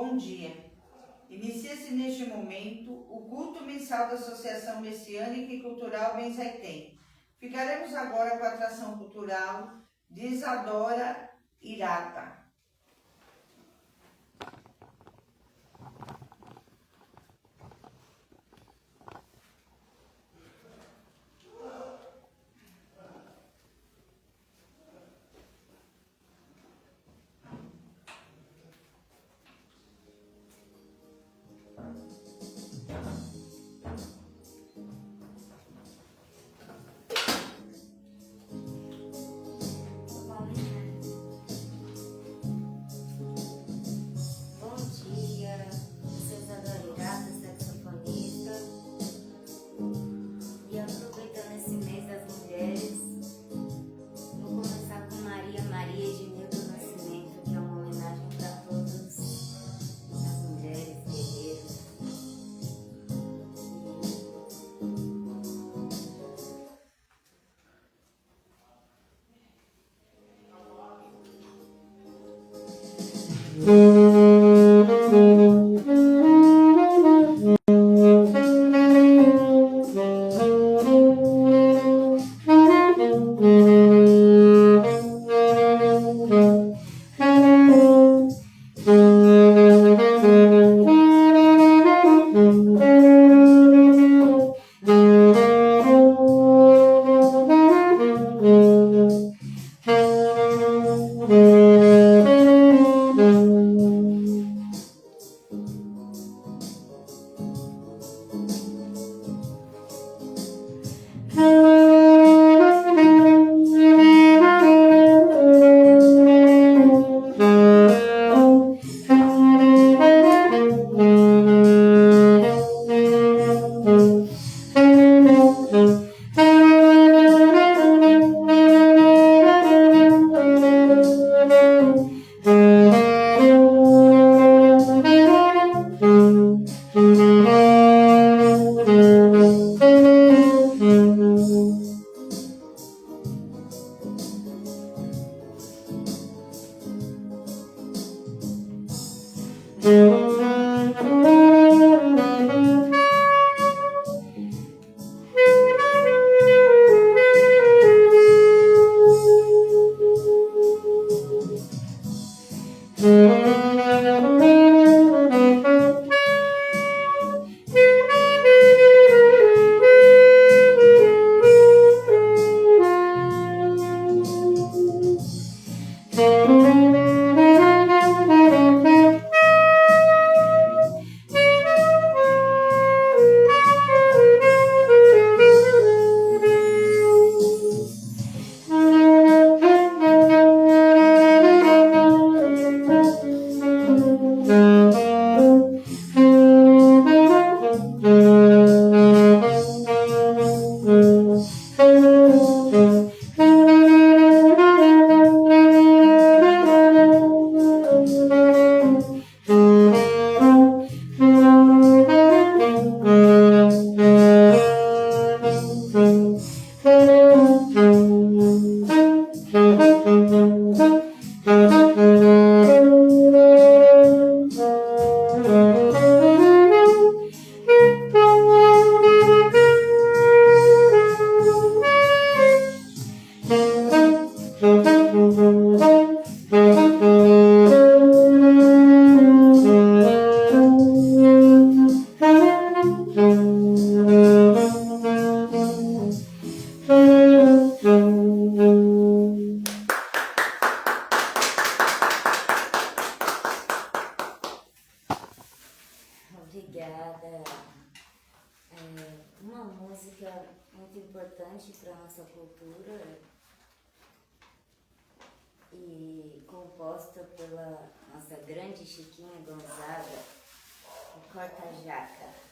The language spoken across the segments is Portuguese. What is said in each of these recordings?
Bom dia. Inicia-se neste momento o culto mensal da Associação Messiânica e Cultural Benzaitem. Ficaremos agora com a atração cultural de Isadora Irata. Obrigada. Uma música muito importante para a nossa cultura e composta pela nossa grande Chiquinha Gonzaga, o Corta-Jaca.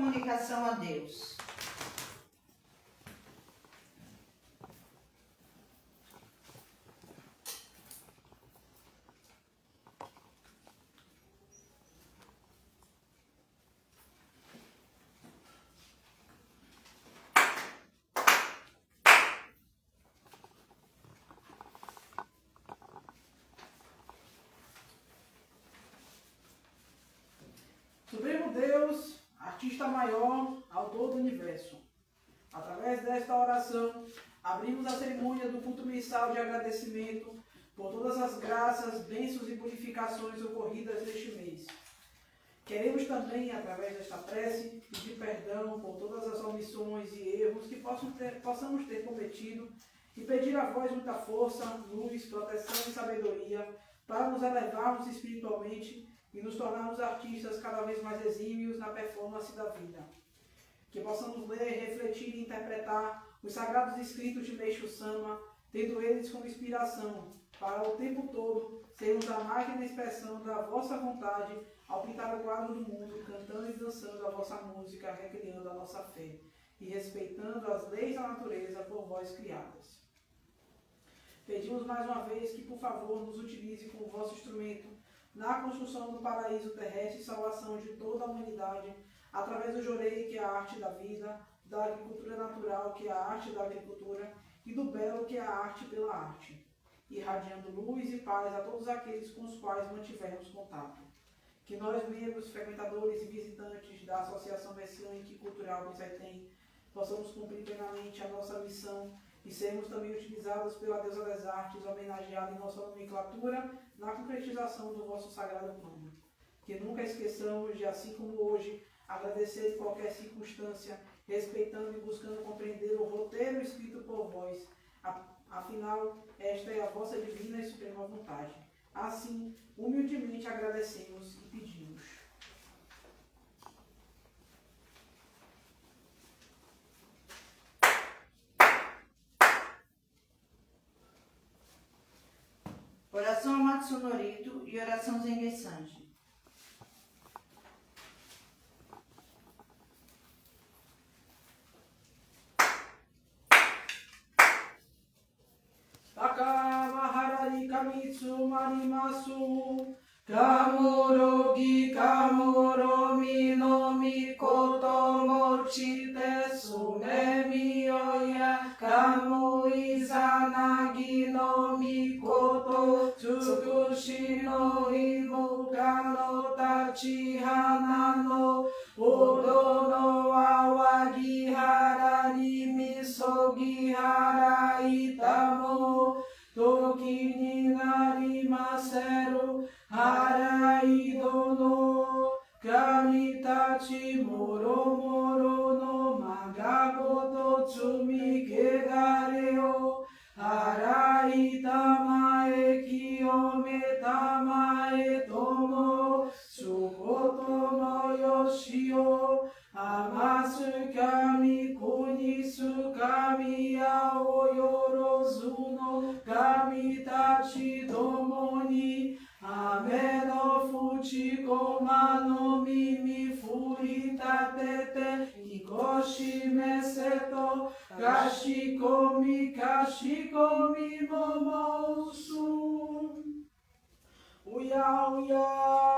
comunicação a Deus. Supremo Deus, artista maior, autor do universo. Através desta oração, abrimos a cerimônia do culto mensal de agradecimento por todas as graças, bênçãos e purificações ocorridas neste mês. Queremos também, através desta prece, pedir perdão por todas as omissões e erros que possamos ter cometido e pedir a vós muita força, luz, proteção e sabedoria para nos elevarmos espiritualmente e nos tornarmos artistas cada vez mais exímios na performance da vida. Que possamos ler, refletir e interpretar os sagrados escritos de Meixo Sama, tendo eles como inspiração, para o tempo todo sermos a máquina de expressão da vossa vontade ao pintar o quadro do mundo, cantando e dançando a vossa música, recriando a nossa fé e respeitando as leis da natureza por vós criadas. Pedimos mais uma vez que, por favor, nos utilize como vosso instrumento na construção do paraíso terrestre e salvação de toda a humanidade, através do jorei, que é a arte da vida, da agricultura natural, que é a arte da agricultura, e do belo, que é a arte pela arte, irradiando luz e paz a todos aqueles com os quais mantivermos contato. Que nós, membros, frequentadores e visitantes da Associação Messiânica e Cultural Benzaitem, possamos cumprir plenamente a nossa missão e sermos também utilizados pela deusa das artes, homenageada em nossa nomenclatura, na concretização do vosso sagrado plano. Que nunca esqueçamos de, assim como hoje, agradecer em qualquer circunstância, respeitando e buscando compreender o roteiro escrito por vós. Afinal, esta é a vossa divina e suprema vontade. Assim, humildemente agradecemos e pedimos. Oração Amatsu Norito e oração Zengai Sanji. Taka Maharari Kamitsu Marimasu Kamurogi Kamuromi no Mikoto Mochi Tesu Nemiyoya Kamu Izanagi no Mikoto Tsukushi no Imuka no Tachihana no Odo no Awagihara ni Misogihara Itamo Toki ni narimaseru Haraido no Kamitachi moro moro no Magagoto tsumi kegareo Harai tamae kiyome tamae tomo Sukoto no yoshio Amasu kami kunisu kami aoyorozu no kami tachi domo ni Ame no fuchi koma no mimi furita tete Hikoshi meseto kashikomi momosu Uya uya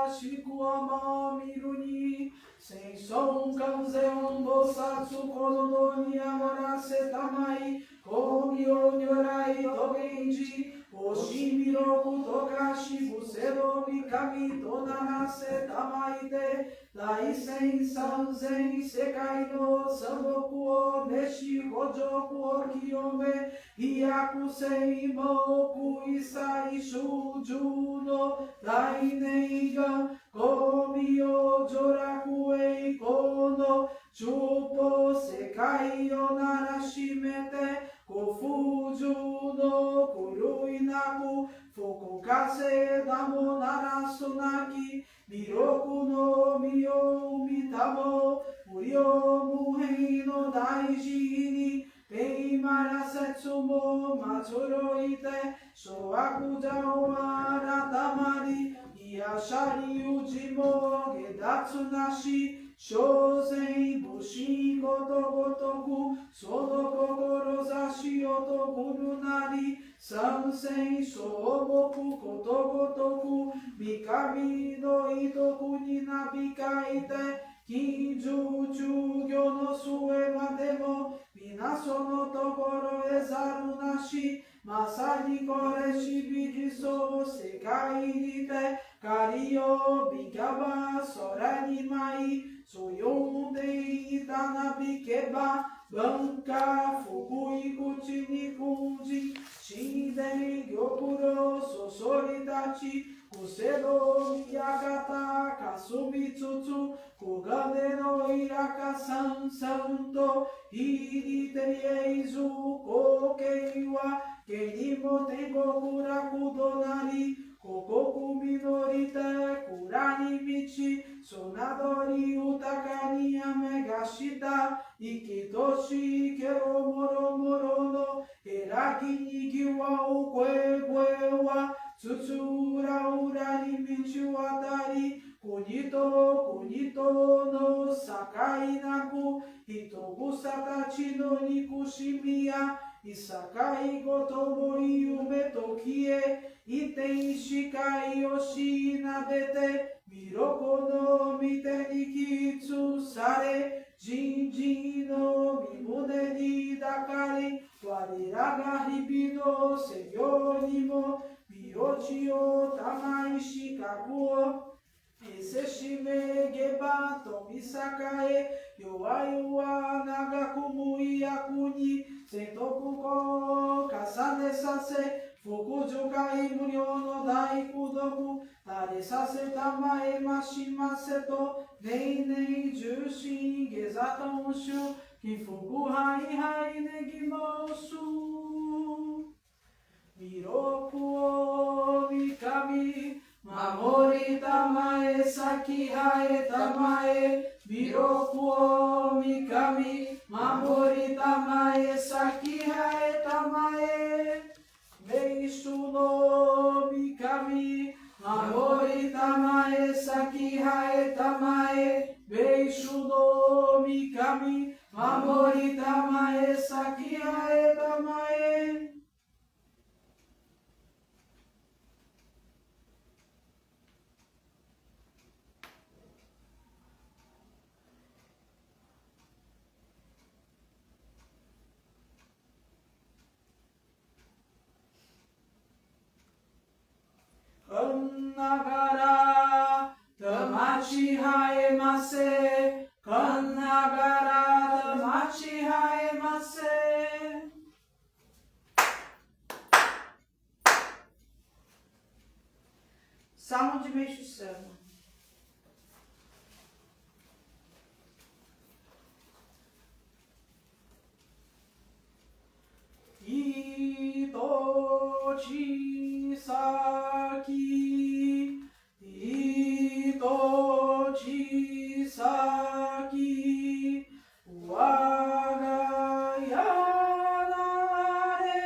shikuama miruni Senson kanzen bosatsu kono ni amarase tamai Komi o nyorai togenji Oshimiroku tokashi busedo mikami tonanase tamaite Daisen sanzen sekai no sanboku o neshi hojoku o kiyome Hyaku sei moku isai shuju no daineiga Komi o joraku ei kono Chupo sekai o narashimete Kofuju no kurui naku Fukukase damo narasunaki Miroku no mio umitamo Muryo muhei no daiji ni Pei marasetsu mo matsuroite Shoaku jao aratamari Iyashari uji mo gedatsu nashi 所詮星ことごとくその志をとぐるなり三世相木ことごとく三上のいとくになびかいて近所中行の末までも皆そのところへざるなしまさにこれしびりそう世界にて仮をびかば空に舞いそ呼んでいたなびけば文化福井口に訓じ神殿玉露そそり立ちくせど宮方かすみつつ黄金のいらかさんさんとひりてりえいず光景はけにも天国楽どなりここくみのりて蔵に満ちそなどり豊かに雨がした生きとしけろもろもろのえらきにぎわう声はつつうらうらに道渡り国と国との境なく人草たちの憎しみやいさかいごとも夢と消え移転視界をしなべてみろこの御手にきつされ人事の身胸に抱かり我らが日々の世業にも身落ちをたまいしかくをせしめげばとみさかえ弱々長く無意役にせとくこを重ねさせ福寿会無料の大功徳垂れさせたまえましませと年々重心下座とんしゅ起伏はいはいねぎもす弥勒を三上守りたまえ咲き生えたまえ弥勒を三上守りたまえ咲き生えたまえ名手の三上守りたまえ咲き生えたまえ名手の三上守りたまえ咲き生えたまえながらたまちはえませかんながらたまちはえませSalmo de Meixo Sama. Itochi saki waga yanare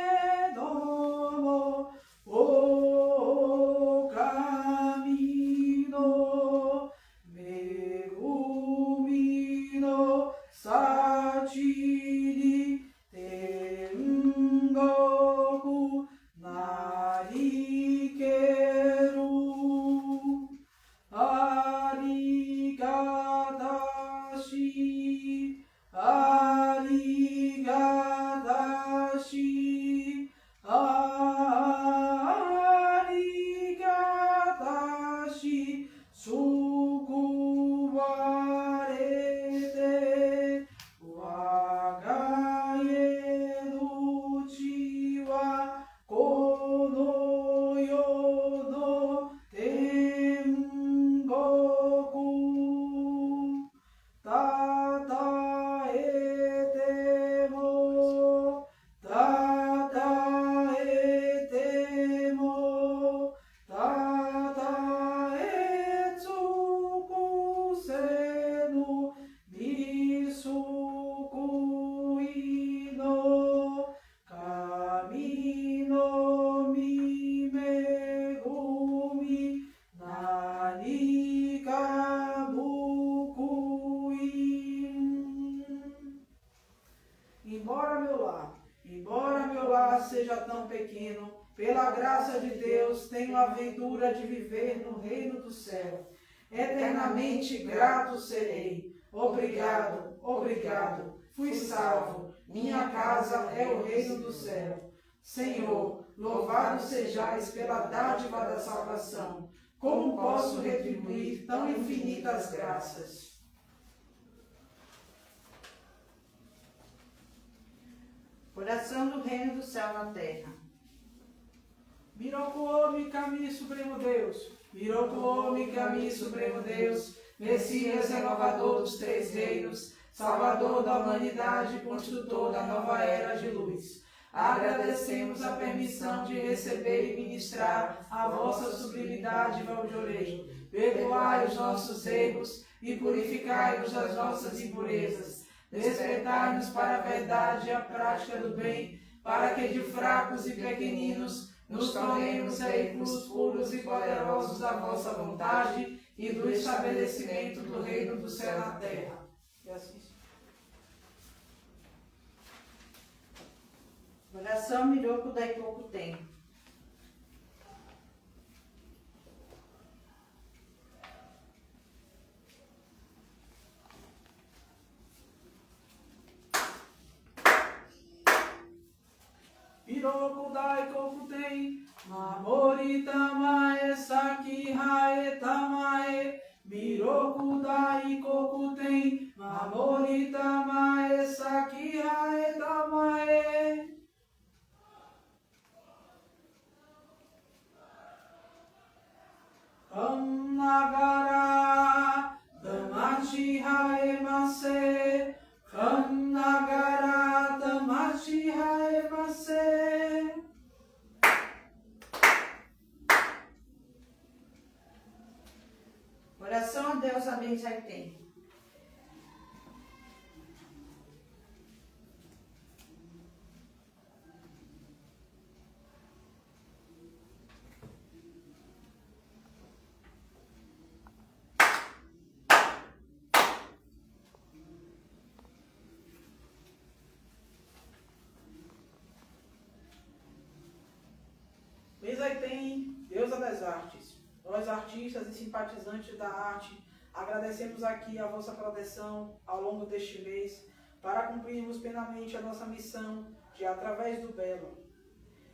domo o kami no pela graça de Deus, tenho a ventura de viver no reino do céu. Eternamente grato serei. Obrigado, obrigado. Fui salvo. Minha casa é o reino do céu. Senhor, louvado sejais pela dádiva da salvação. Como posso retribuir tão infinitas graças? Oração do reino do céu na terra. Mirocuome, caminho supremo Deus. Mirocuome, caminho supremo Deus. Messias renovador dos três reinos. Salvador da humanidade, construtor da nova era de luz. Agradecemos a permissão de receber e ministrar a vossa sublimidade, Valdeorei. Perdoai os nossos erros e purificai-nos das nossas impurezas. Despertai-nos para a verdade e a prática do bem, para que de fracos e pequeninos nos tornemos veículos puros e poderosos da vossa vontade e do estabelecimento do reino do céu na terra. E assim. Oração Miroco da Ipocutém. Miroku dai kokuten, mamorita mae saki hae tamae. Miroku dai kokuten, mamorita mae saki hae tamae. Kannagara damachi hae mase. Kannagara damachi hae mase. Oração a Deus a Benzaitem. Benzaitem, deusa das artes. Nós, artistas e simpatizantes da arte, agradecemos aqui a vossa proteção ao longo deste mês para cumprirmos plenamente a nossa missão de, através do belo,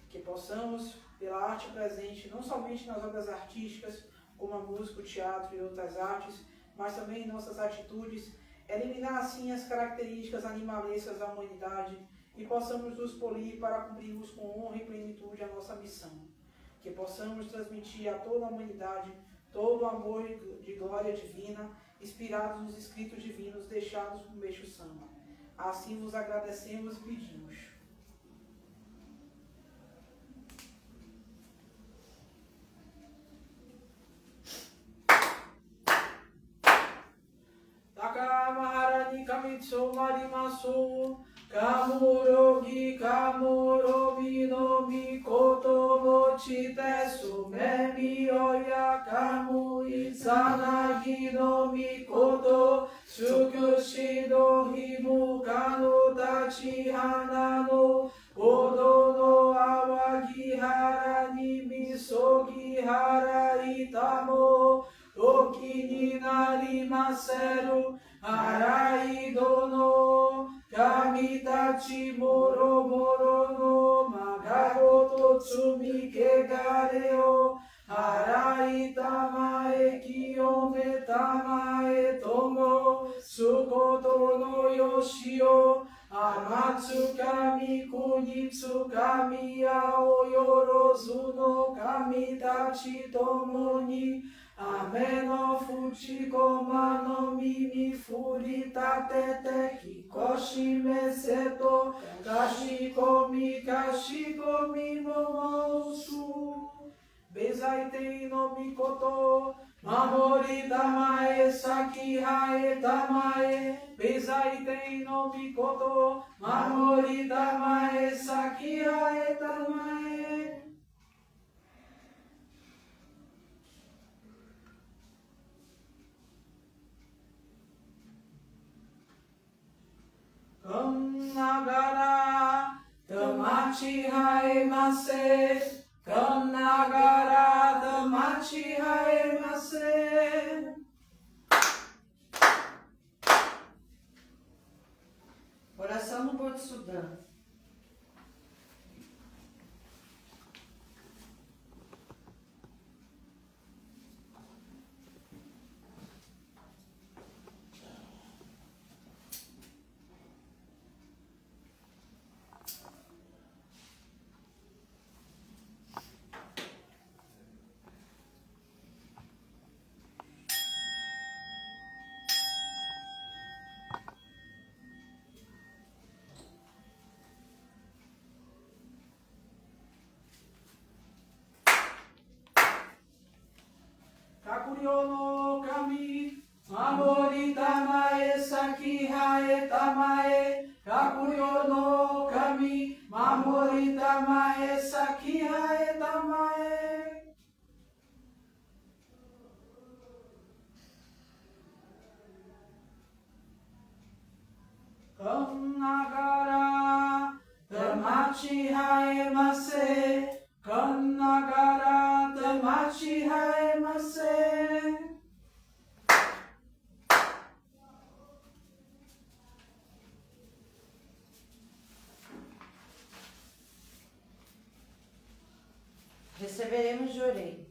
que possamos, pela arte presente, não somente nas obras artísticas, como a música, o teatro e outras artes, mas também em nossas atitudes, eliminar assim as características animalescas da humanidade e possamos nos polir para cumprirmos com honra e plenitude a nossa missão. Que possamos transmitir a toda a humanidade todo o amor de glória divina, inspirados nos escritos divinos deixados por Meixo Sama. Assim vos agradecemos e pedimos. Taka Maharani Kamitsu Marimasu Kamurogi Kamurobi no Mikoto Mochi Tesu Memi Oya Kamu Izanagi no Mikoto Shukyoshi do Himu Kano Tachi Hana no Odo no Awagi Hara ni Misogi Hara Itamo Oki ni Narimaseru Harai dono Kamitachi moro moro no Magaro totsumi kegareo Harai tamae kiyome tamae tomo Sukoto no yoshio Amatsu kami kunitsu kami ao yorozu no Kamitachi tomo ni Ame no fuchi koma no mimi furita tete Kikoshi meseto kashikomi momousu Benzaitem no mikoto Mamori tamae saki hae tamae Benzaitem no mikoto Mamori tamae saki hae tamae. Kannagara Tamachi hae mase Tamati Haemase. Oração no Botsudan. Kakurio no kami, Mamori tamae, Saki hae tamae. Kakurio no kami, Mamori tamae, Saki hae tamae. Kannagara, Tamachi Haemase. Kannagara, Tamachi Haemase. Receberemos de orei.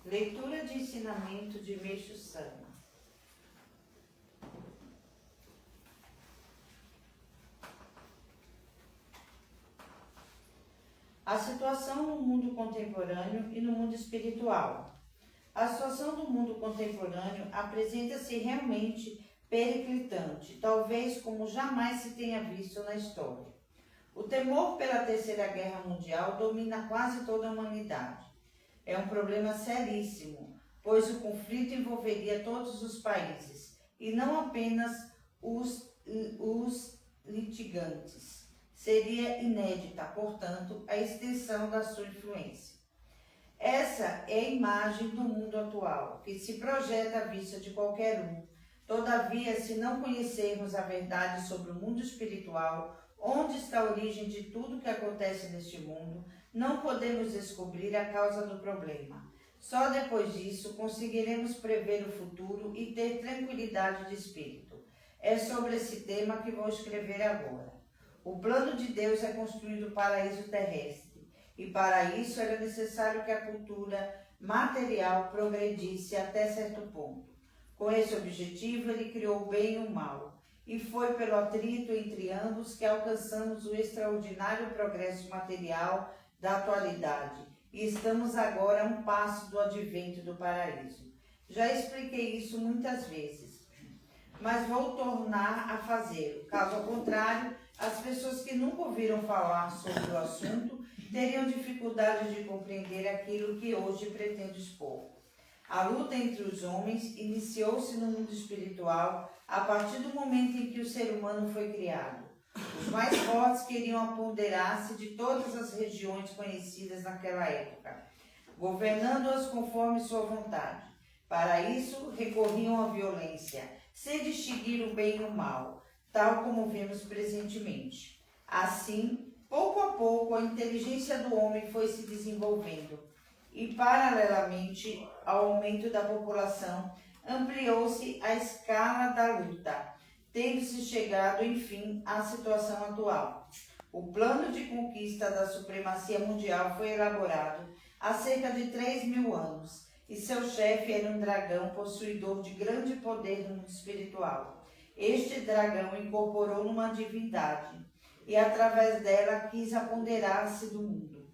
Leitura de ensinamento de Meixo Sama. A situação no mundo contemporâneo e no mundo espiritual. A situação do mundo contemporâneo apresenta-se realmente periclitante, talvez como jamais se tenha visto na história. O temor pela Terceira Guerra Mundial domina quase toda a humanidade. É um problema seríssimo, pois o conflito envolveria todos os países, e não apenas os litigantes. Seria inédita, portanto, a extensão da sua influência. Essa é a imagem do mundo atual, que se projeta à vista de qualquer um. Todavia, se não conhecermos a verdade sobre o mundo espiritual, onde está a origem de tudo que acontece neste mundo, não podemos descobrir a causa do problema. Só depois disso conseguiremos prever o futuro e ter tranquilidade de espírito. É sobre esse tema que vou escrever agora. O plano de Deus é construir o paraíso terrestre, e para isso era necessário que a cultura material progredisse até certo ponto. Com esse objetivo, ele criou o bem e o mal, e foi pelo atrito entre ambos que alcançamos o extraordinário progresso material da atualidade, e estamos agora a um passo do advento do paraíso. Já expliquei isso muitas vezes, mas vou tornar a fazê-lo. Caso contrário, as pessoas que nunca ouviram falar sobre o assunto teriam dificuldade de compreender aquilo que hoje pretendo expor. A luta entre os homens iniciou-se no mundo espiritual a partir do momento em que o ser humano foi criado. Os mais fortes queriam apoderar-se de todas as regiões conhecidas naquela época, governando-as conforme sua vontade. Para isso, recorriam à violência, sem distinguir o bem e o mal, tal como vemos presentemente. Assim, pouco a pouco, a inteligência do homem foi se desenvolvendo e, paralelamente ao aumento da população, ampliou-se a escala da luta, tendo-se chegado, enfim, à situação atual. O plano de conquista da supremacia mundial foi elaborado há cerca de 3.000 anos, e seu chefe era um dragão possuidor de grande poder no mundo espiritual. Este dragão incorporou numa divindade e, através dela, quis apoderar-se do mundo,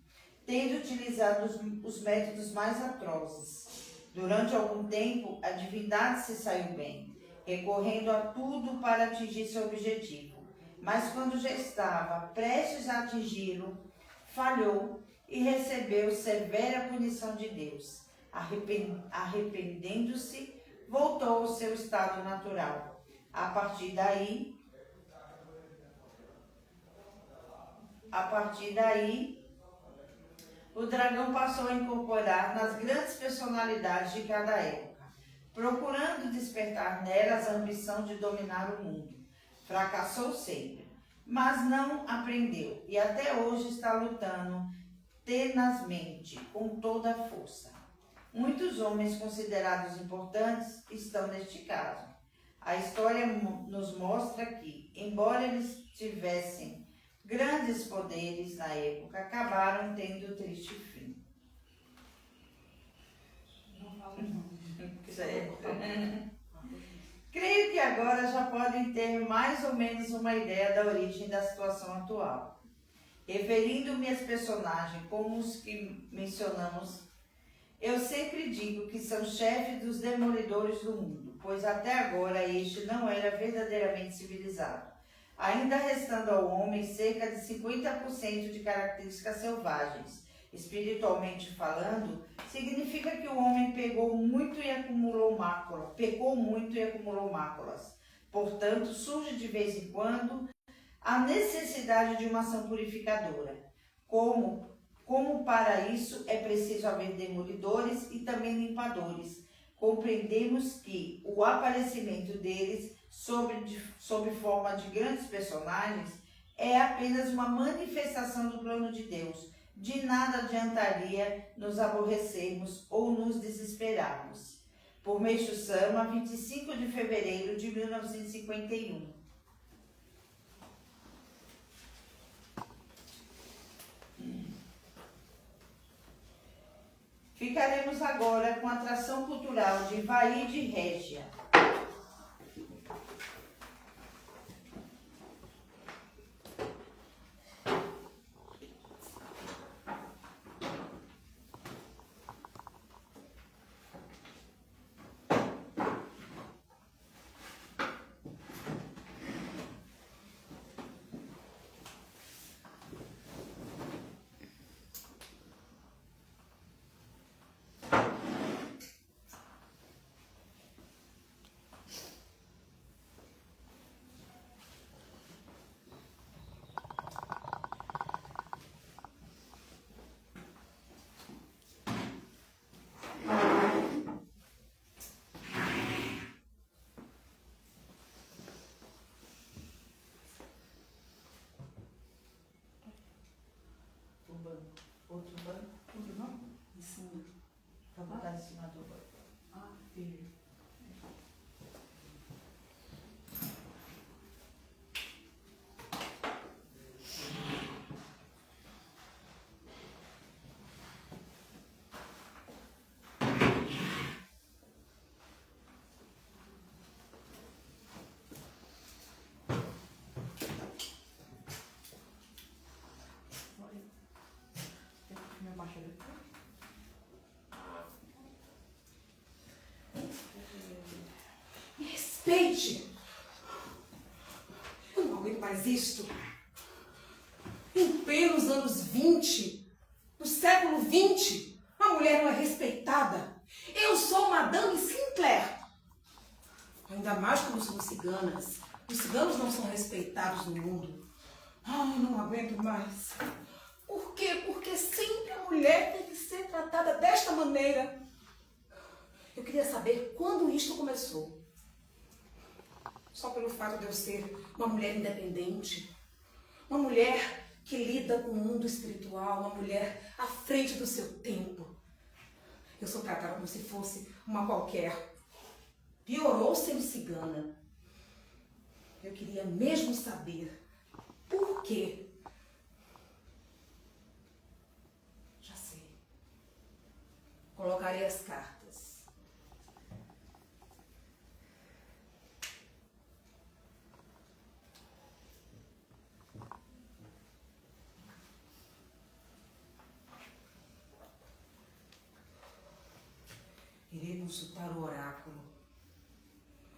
tendo utilizado os métodos mais atrozes. Durante algum tempo, a divindade se saiu bem, recorrendo a tudo para atingir seu objetivo. Mas quando já estava prestes a atingi-lo, falhou e recebeu severa punição de Deus. Arrependendo-se, voltou ao seu estado natural. A partir daí, o dragão passou a incorporar nas grandes personalidades de cada época, procurando despertar nelas a ambição de dominar o mundo. Fracassou sempre, mas não aprendeu e até hoje está lutando tenazmente, com toda a força. Muitos homens considerados importantes estão neste caso. A história nos mostra que, embora eles tivessem grandes poderes na época, acabaram tendo triste fim. Creio que agora já podem ter mais ou menos uma ideia da origem da situação atual. Referindo-me às personagens como os que mencionamos, eu sempre digo que são chefes dos demolidores do mundo, pois até agora este não era verdadeiramente civilizado, ainda restando ao homem cerca de 50% de características selvagens. Espiritualmente falando, significa que o homem pecou muito e acumulou máculas. Portanto, surge de vez em quando a necessidade de uma ação purificadora. Como para isso é preciso haver demolidores e também limpadores. Compreendemos que o aparecimento deles sob forma de grandes personagens é apenas uma manifestação do plano de Deus. De nada adiantaria nos aborrecermos ou nos desesperarmos. Por Meixo Sama, 25 de fevereiro de 1951. Ficaremos agora com a atração cultural de Ivaí de Régia. Outro banco? Outro não? Em cima. Vou botar em cima do banco. Ah, filho. Minha baixa ali. Me respeite! Eu não aguento mais isto. Em plenos anos 20, no século 20, a mulher não é respeitada. Eu sou Madame Sinclair. Ainda mais quando somos ciganas. Os ciganos não são respeitados no mundo. Ai, não aguento mais. Por quê? Porque sempre a mulher tem que ser tratada desta maneira. Eu queria saber quando isto começou. Só pelo fato de eu ser uma mulher independente, uma mulher que lida com o mundo espiritual, uma mulher à frente do seu tempo. Eu sou tratada como se fosse uma qualquer. Piorou sendo cigana. Eu queria mesmo saber por quê. Já sei. Colocarei as cartas. Irei consultar o oráculo.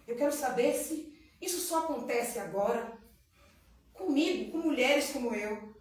Eu quero saber se isso só acontece agora comigo, com mulheres como eu.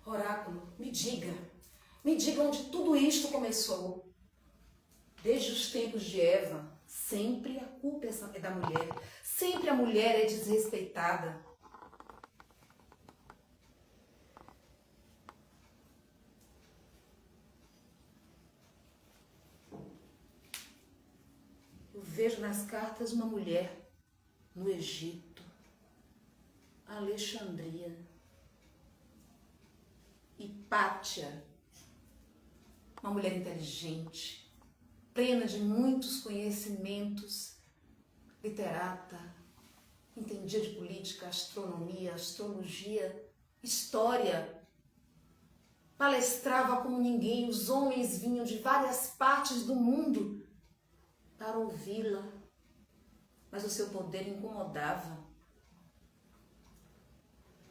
Oráculo, me diga onde tudo isto começou. Desde os tempos de Eva, sempre a culpa é da mulher, sempre a mulher é desrespeitada. Eu vejo nas cartas uma mulher no Egito, Alexandria. Hipátia, uma mulher inteligente, plena de muitos conhecimentos, literata, entendia de política, astronomia, astrologia, história, palestrava como ninguém, os homens vinham de várias partes do mundo para ouvi-la, mas o seu poder incomodava.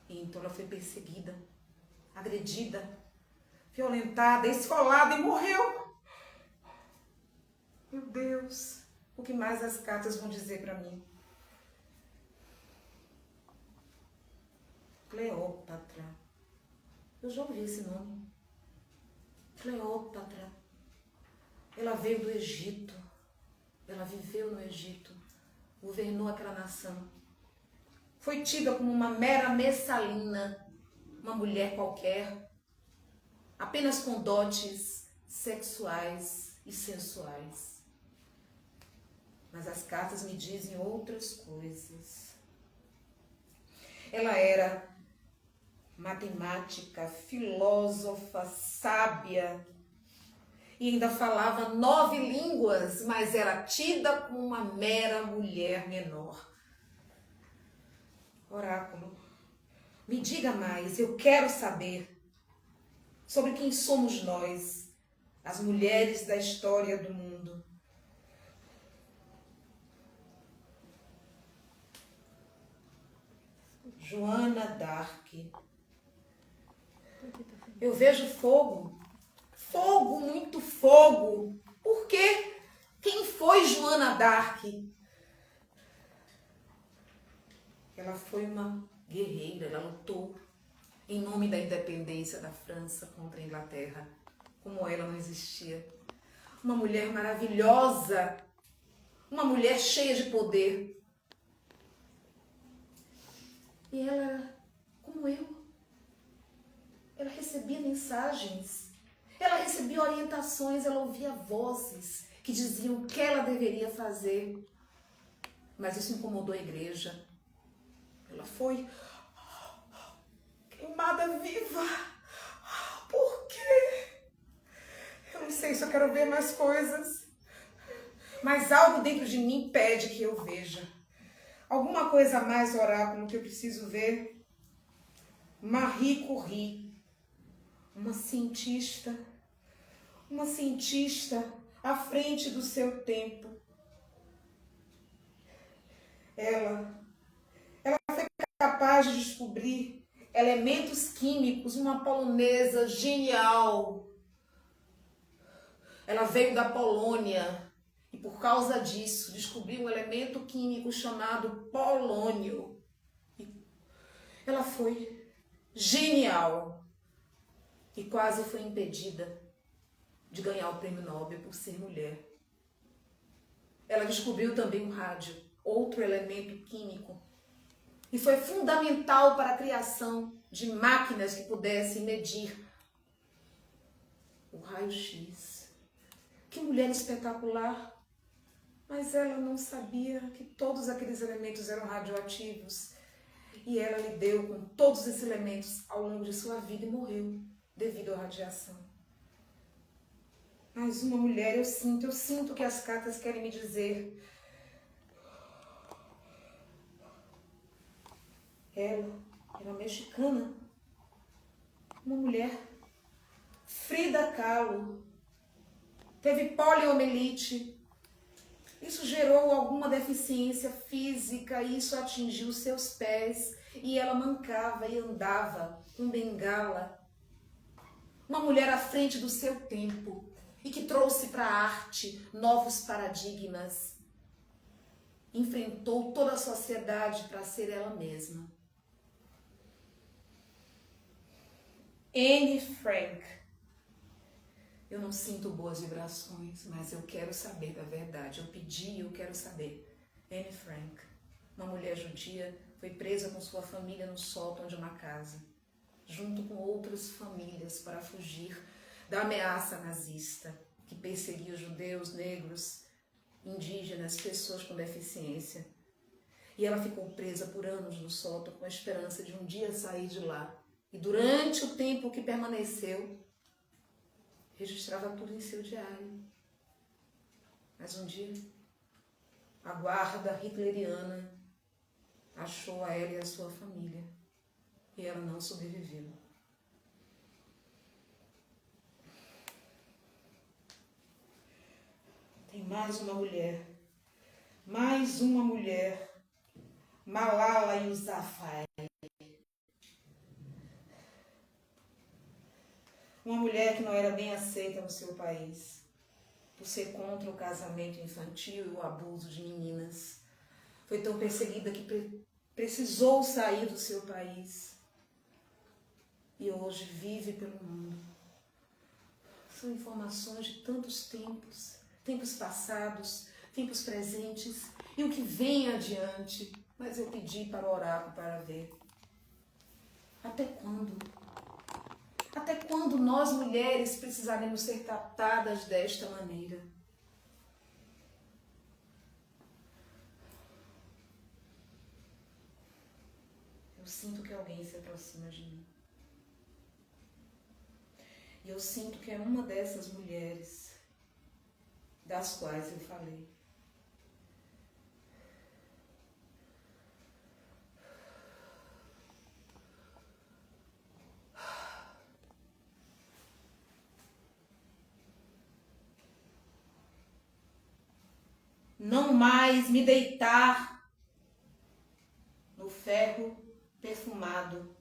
E então ela foi perseguida, agredida, violentada, esfolada e morreu. Meu Deus, o que mais as cartas vão dizer para mim? Cleópatra. Eu já ouvi esse nome. Cleópatra, ela veio do Egito, ela viveu no Egito, governou aquela nação. Foi tida como uma mera messalina, uma mulher qualquer, apenas com dotes sexuais e sensuais. Mas as cartas me dizem outras coisas. Ela era matemática, filósofa, sábia, e ainda falava 9 línguas, mas era tida como uma mera mulher menor. Oráculo, me diga mais, eu quero saber sobre quem somos nós, as mulheres da história do mundo. Joana d'Arc. Eu vejo fogo, fogo, muito fogo. Por quê? Quem foi Joana d'Arc? Ela foi uma guerreira, ela lutou em nome da independência da França contra a Inglaterra. Como ela não existia. Uma mulher maravilhosa, uma mulher cheia de poder. E ela era como eu. Ela recebia mensagens, ela recebia orientações, ela ouvia vozes que diziam o que ela deveria fazer. Mas isso incomodou a igreja. Ela foi queimada viva. Por quê? Eu não sei se eu quero ver mais coisas. Mas algo dentro de mim pede que eu veja. Alguma coisa a mais, oráculo, que eu preciso ver. Marie Curie, uma cientista à frente do seu tempo. Ela foi capaz de descobrir elementos químicos, uma polonesa genial. Ela veio da Polônia e por causa disso descobriu um elemento químico chamado polônio. Ela foi genial e quase foi impedida de ganhar o prêmio Nobel por ser mulher. Ela descobriu também o rádio, outro elemento químico, e foi fundamental para a criação de máquinas que pudessem medir o raio-x. Que mulher espetacular! Mas ela não sabia que todos aqueles elementos eram radioativos. E ela lidou com todos esses elementos ao longo de sua vida e morreu devido à radiação. Mas uma mulher, eu sinto que as cartas querem me dizer. Ela era mexicana, uma mulher, Frida Kahlo, teve poliomielite. Isso gerou alguma deficiência física, isso atingiu seus pés e ela mancava e andava com bengala. Uma mulher à frente do seu tempo e que trouxe para a arte novos paradigmas. Enfrentou toda a sociedade para ser ela mesma. Anne Frank. Eu não sinto boas vibrações, mas eu quero saber da verdade. Eu pedi e eu quero saber. Anne Frank, uma mulher judia, foi presa com sua família no sótão de uma casa, junto com outras famílias, para fugir da ameaça nazista, que perseguia judeus, negros, indígenas, pessoas com deficiência. E ela ficou presa por anos no sótão com a esperança de um dia sair de lá. E durante o tempo que permaneceu, registrava tudo em seu diário. Mas um dia, a guarda hitleriana achou a ela e a sua família. E ela não sobreviveu. Tem mais uma mulher. Malala Yousafzai. Uma mulher que não era bem aceita no seu país, por ser contra o casamento infantil e o abuso de meninas. Foi tão perseguida que precisou sair do seu país. E hoje vive pelo mundo. São informações de tantos tempos, tempos passados, tempos presentes e o que vem adiante. Mas eu pedi para o oráculo para ver. Até quando? Até quando nós mulheres precisaremos ser tratadas desta maneira? Eu sinto que alguém se aproxima de mim. E eu sinto que é uma dessas mulheres das quais eu falei. Não mais me deitar no ferro perfumado,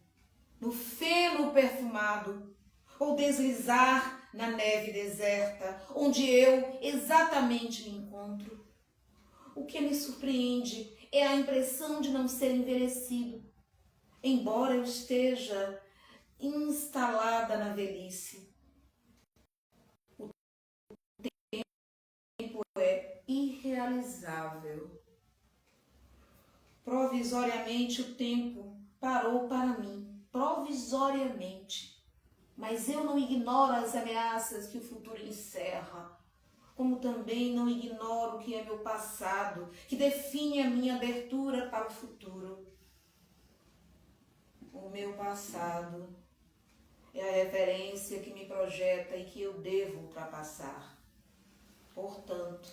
no feno perfumado, ou deslizar na neve deserta, onde eu exatamente me encontro. O que me surpreende é a impressão de não ser envelhecido, embora eu esteja instalada na velhice. O tempo é irrealizável. Provisoriamente o tempo parou para mim, provisoriamente. Mas eu não ignoro as ameaças que o futuro encerra, como também não ignoro o que é meu passado, que define a minha abertura para o futuro. O meu passado é a referência que me projeta e que eu devo ultrapassar. Portanto,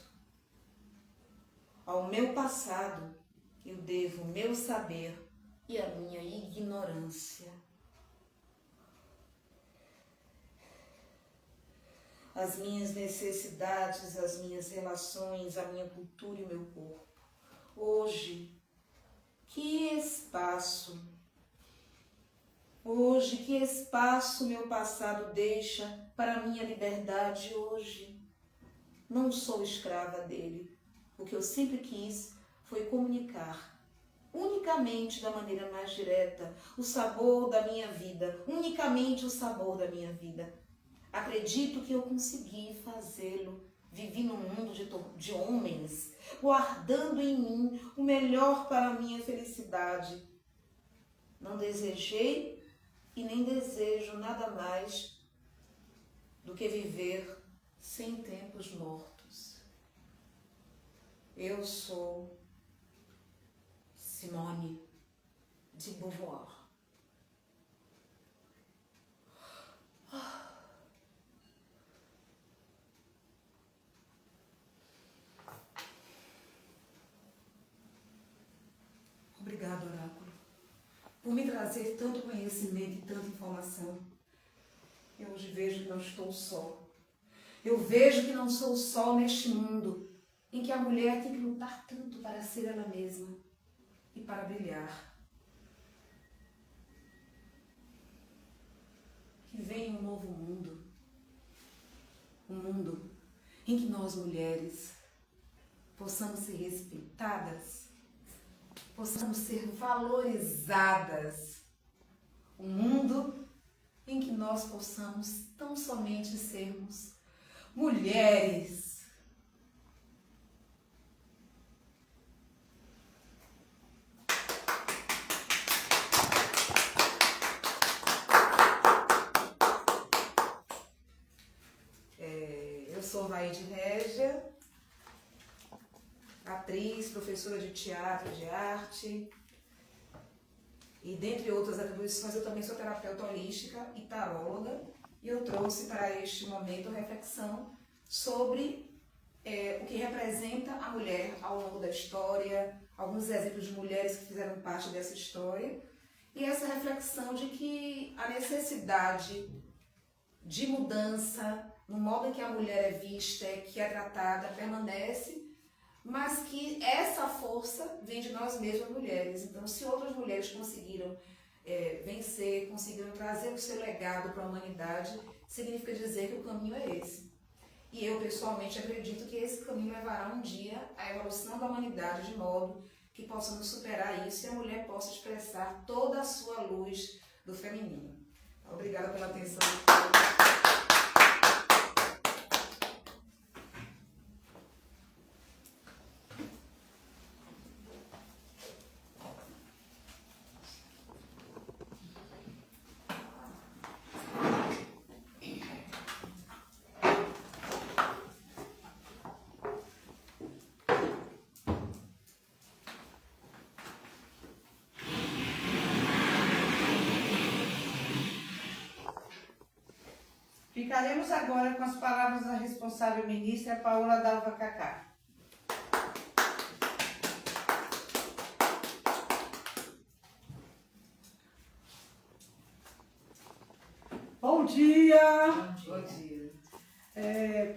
ao meu passado eu devo o meu saber e a minha ignorância. As minhas necessidades, as minhas relações, a minha cultura e o meu corpo. Hoje, que espaço meu passado deixa para a minha liberdade hoje? Não sou escrava dele. O que eu sempre quis foi comunicar, unicamente da maneira mais direta, o sabor da minha vida, unicamente o sabor da minha vida. Acredito que eu consegui fazê-lo. Vivi num mundo de homens, guardando em mim o melhor para a minha felicidade. Não desejei e nem desejo nada mais do que viver sem tempos mortos. Eu sou Simone de Beauvoir. Obrigado, oráculo, por me trazer tanto conhecimento e tanta informação. Eu hoje vejo que não estou só. Eu vejo que não sou só neste mundo em que a mulher tem que lutar tanto para ser ela mesma e para brilhar. Que venha um novo mundo. Um mundo em que nós, mulheres, possamos ser respeitadas, possamos ser valorizadas. Um mundo em que nós possamos tão somente sermos mulheres. Eu sou Vaide Régia, atriz, professora de teatro, de arte, e dentre outras atribuições eu também sou terapeuta holística e taróloga, e eu trouxe para este momento reflexão sobre o que representa a mulher ao longo da história, alguns exemplos de mulheres que fizeram parte dessa história, e essa reflexão de que a necessidade de mudança no modo em que a mulher é vista, que é tratada, permanece, mas que essa força vem de nós mesmas mulheres. Então, se outras mulheres conseguiram vencer, conseguiram trazer o seu legado para a humanidade, significa dizer que o caminho é esse. E eu, pessoalmente, acredito que esse caminho levará um dia à evolução da humanidade de modo que possamos superar isso e a mulher possa expressar toda a sua luz do feminino. Obrigada pela atenção de todos. Ficaremos agora com as palavras da responsável ministra Paola Dalva Cacá. Bom dia! Bom dia.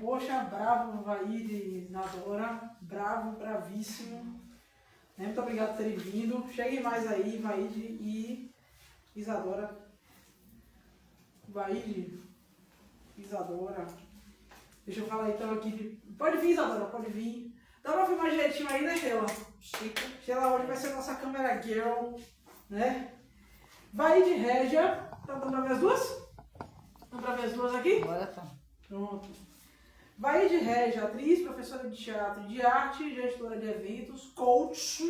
Poxa, bravo aí de Isadora, bravo, bravíssimo. Muito obrigado por terem vindo. Cheguem mais aí, Vaide e Isadora. Vaide, Isadora. Deixa eu falar então aqui. Pode vir, Isadora, pode vir. Dá pra filmar direitinho aí, né, Sheila? Chico. Sheila hoje vai ser a nossa câmera girl, né? Vaide Régia. Tá dando pra ver as duas? Dá pra ver as duas aqui? Bora, tá. Pronto. Vaide Régia, atriz, professora de teatro e de arte, gestora de eventos, coach,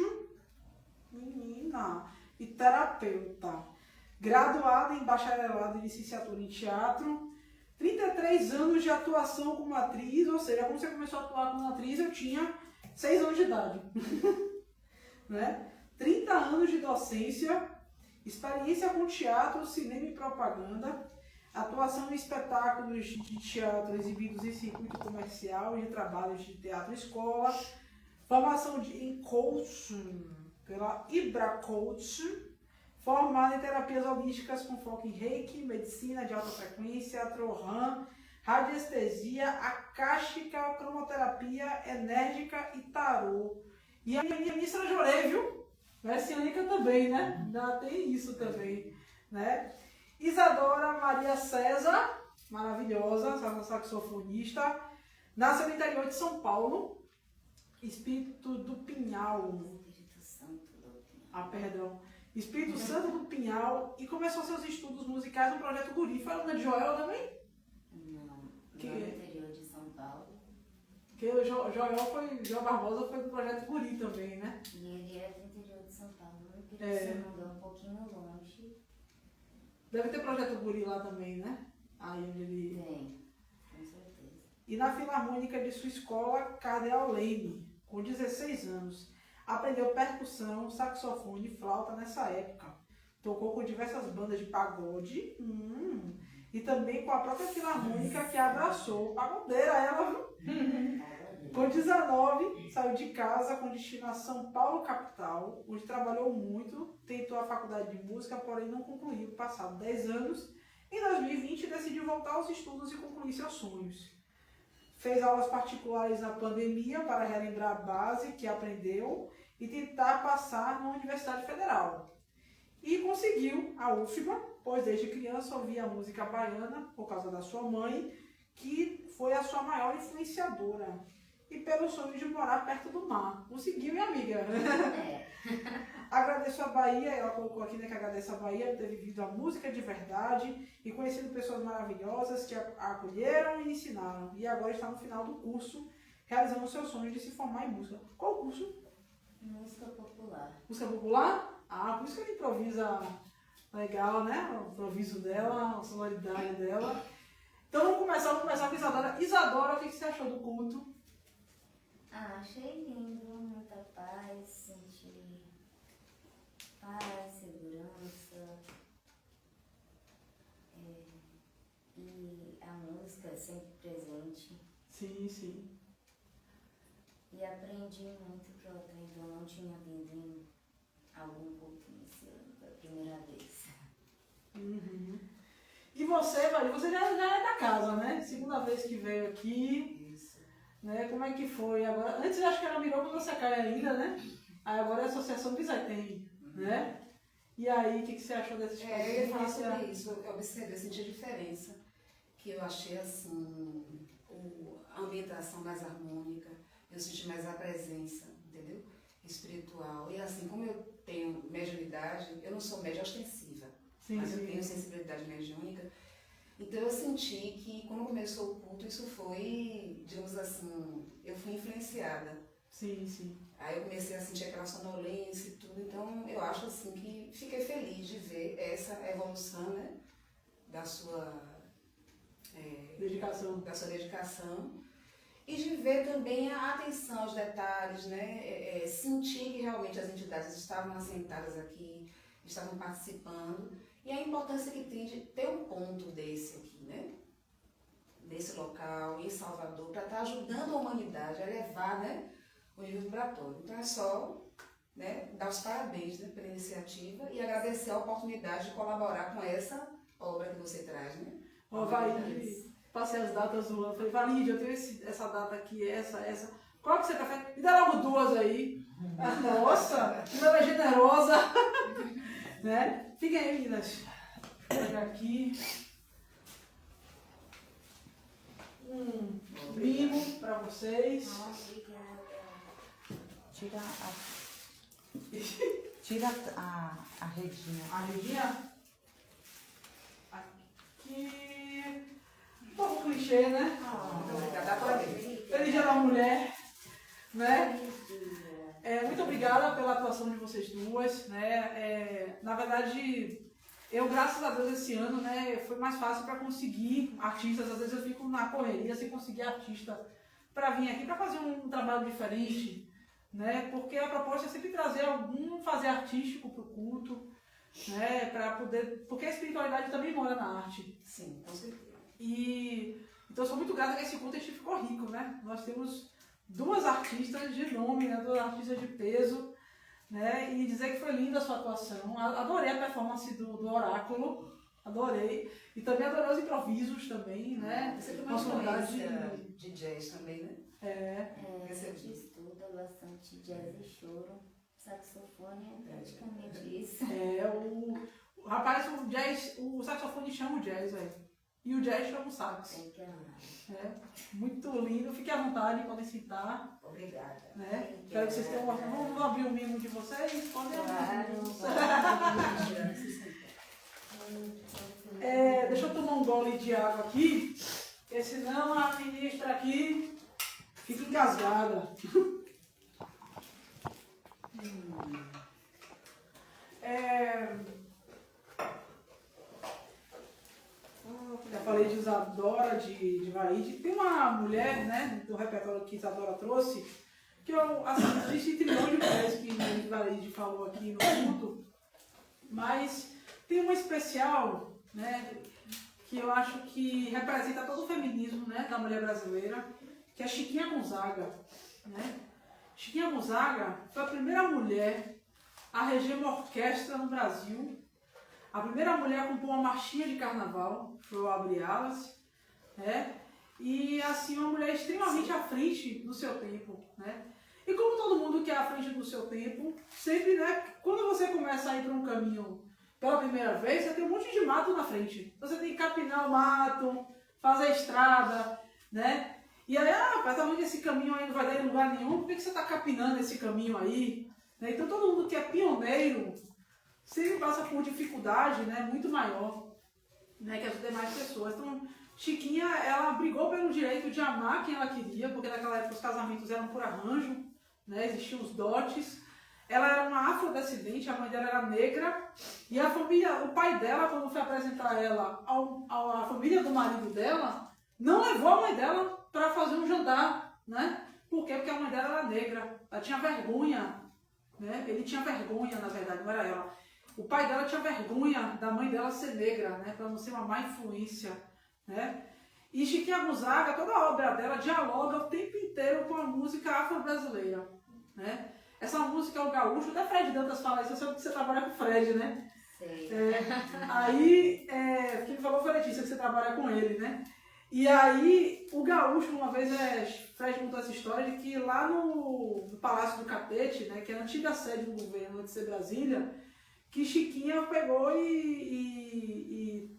menina, e terapeuta. Graduada em bacharelado e licenciatura em teatro, 33 anos de atuação como atriz, ou seja, quando você começou a atuar como atriz, eu tinha 6 anos de idade. Né? 30 anos de docência, experiência com teatro, cinema e propaganda, atuação em espetáculos de teatro exibidos em circuito comercial e de trabalhos de teatro escola, formação em coaching pela Ibra Coach, formada em terapias holísticas com foco em Reiki, medicina de alta frequência, Trohan, radiestesia, akáshica, cromoterapia enérgica e tarô. E a ministra Jorê, viu? Messiânica também, né? Ainda tem isso também, né? Isadora Maria César, maravilhosa, saxofonista, nasceu no interior de São Paulo, Espírito do Pinhal. Espírito Santo do Pinhal. Perdão. Espírito Santo do Pinhal e começou seus estudos musicais no Projeto Guri. Foi aluna de Joel também? Não, Que- no interior de São Paulo. Porque o Joel Barbosa foi do Projeto Guri também, né? E ele é do interior de São Paulo. Ele É. se mudou um pouquinho longe. Deve ter Projeto Guri lá também, né? Aí onde ele... Tem, com certeza. E na Filarmônica de sua escola, Cardeal Lane, com 16 anos. Aprendeu percussão, saxofone e flauta nessa época. Tocou com diversas bandas de pagode e também com a própria Filarmônica que abraçou. Pagodeira ela, viu? Com 19, saiu de casa com destino a São Paulo, capital, onde trabalhou muito, tentou a faculdade de música, porém não concluiu. Passado 10 anos, em 2020 decidiu voltar aos estudos e concluir seus sonhos. Fez aulas particulares na pandemia para relembrar a base que aprendeu e tentar passar na Universidade Federal. E conseguiu a UFBA, pois desde criança ouvia a música baiana por causa da sua mãe, que foi a sua maior influenciadora. E pelo sonho de morar perto do mar. Conseguiu, minha amiga. É. Agradeço a Bahia, ela colocou aqui, né, que agradece a Bahia por ter vivido a música de verdade e conhecido pessoas maravilhosas que a acolheram e ensinaram. E agora está no final do curso, realizando o seu sonho de se formar em música. Qual o curso? Música popular. Música popular? Por isso que ela improvisa legal, né? O improviso dela, a sonoridade dela. Então vamos começar com Isadora. Isadora, o que você achou do culto? Achei lindo, muita paz, senti paz, segurança. E a música é sempre presente. Sim, sim. E aprendi muito que eu até então não tinha vindo em algum culto iniciando pela primeira vez. Uhum. E você, Maria, você já é da casa, né? Segunda vez que veio aqui. Isso. Né? Como é que foi? Agora, antes eu acho que era Miroca do Sacaia ainda, né? Aí agora é a Associação Bizaitem, né? E aí, o que você achou dessa experiência? Eu ia falar sobre isso. Eu observei, eu senti a diferença. Que eu achei assim, a ambientação mais harmônica, eu senti mais a presença, entendeu? Espiritual. E assim, como eu tenho mediunidade, eu não sou média ostensiva, mas eu tenho sensibilidade mediúnica. Então eu senti que quando começou o culto, isso foi, digamos assim, eu fui influenciada. Sim, sim. Aí eu comecei a sentir aquela sonolência e tudo, então eu acho assim que fiquei feliz de ver essa evolução, né, da sua dedicação e de ver também a atenção aos detalhes, né, sentir que realmente as entidades estavam assentadas aqui, estavam participando e a importância que tem de ter um ponto desse aqui, né, nesse local, em Salvador, para estar ajudando a humanidade a levar, né, o nível vibratório. Então é só, né, dar os parabéns, né, pela iniciativa e agradecer a oportunidade de colaborar com essa obra que você traz, né? Ó, Valide, passei as datas do ano, falei, Valide, eu tenho essa data aqui, essa. Qual que você prefere? Me dá logo 2 aí. Nossa, que ela é generosa. Né? Fiquem aí, meninas. Vou pegar aqui. Um mimo para vocês. Obrigada. Tira a redinha. A redinha. Aqui. Um pouco clichê, né? Muito obrigada. Parabéns. Feliz Dia da Mulher. Né? Muito obrigada pela atuação de vocês duas. Né? Na verdade, eu, graças a Deus, esse ano, né, foi mais fácil para conseguir artistas. Às vezes eu fico na correria sem conseguir artista para vir aqui para fazer um trabalho diferente. Né? Porque a proposta é sempre trazer algum fazer artístico para o culto. Né? Para poder, porque a espiritualidade também mora na arte. Sim, com certeza. Então eu sou muito grata que esse culto a gente ficou rico. Né? Nós temos 2 artistas de nome, né? 2 artistas de peso, né? E dizer que foi linda a sua atuação. Adorei a performance do Oráculo, adorei. E também adorei os improvisos também, né? Você tem uma influência de jazz também, né? A gente estuda bastante jazz e choro. Saxofone é praticamente isso. O rapaz, o saxofone chama o jazz, velho. E o jazz chama o sax. Tem que amar. Muito lindo. Fique à vontade, podem citar. Obrigada. Né? Espero que vocês tenham gostado. Vamos abrir o mimo de vocês? Podem abrir. Deixa eu tomar um gole de água aqui, porque senão a ministra aqui fica engasgada. Já falei de Isadora de Valide. Tem uma mulher, né, do repertório que Isadora trouxe, que eu, assim, existe trilhão de mulheres que Valide falou aqui no culto, mas tem uma especial, né, que eu acho que representa todo o feminismo, né, da mulher brasileira, que é Chiquinha Gonzaga. Né? Chiquinha Gonzaga foi a primeira mulher a reger uma orquestra no Brasil. A primeira mulher a compor uma marchinha de carnaval, foi o Abre Alas, né? E assim, uma mulher extremamente à frente do seu tempo, né? E como todo mundo que é à frente do seu tempo, sempre, né, quando você começa a ir para um caminho pela primeira vez, você tem um monte de mato na frente. Você tem que capinar o mato, fazer a estrada, né? E aí, rapaz, tá vendo que esse caminho aí não vai dar em lugar nenhum, por que você está capinando esse caminho aí? Né? Então todo mundo que é pioneiro sempre passa por dificuldade, né, muito maior, né, que as demais pessoas. Então, Chiquinha, ela brigou pelo direito de amar quem ela queria, porque naquela época os casamentos eram por arranjo, né, existiam os dotes. Ela era uma afrodescendente, a mãe dela era negra, e a família, o pai dela, quando foi apresentar ela à família do marido dela, não levou a mãe dela para fazer um jantar, né? Por quê? Porque a mãe dela era negra, ela tinha vergonha, né? Ele tinha vergonha, na verdade, não era ela. O pai dela tinha vergonha da mãe dela ser negra, né? Para não ser uma má influência, né? E Chiquinha Gonzaga, toda a obra dela dialoga o tempo inteiro com a música afro-brasileira, né? Essa música é o gaúcho, até Fred Dantas fala isso, eu sei que você trabalha com o Fred, né? Sei. Quem falou foi a Letícia, que você trabalha com ele, né? E aí, o gaúcho, uma vez, Fred contou essa história de que lá no Palácio do Catete, né, que é a antiga sede do governo antes de ser Brasília, que Chiquinha pegou e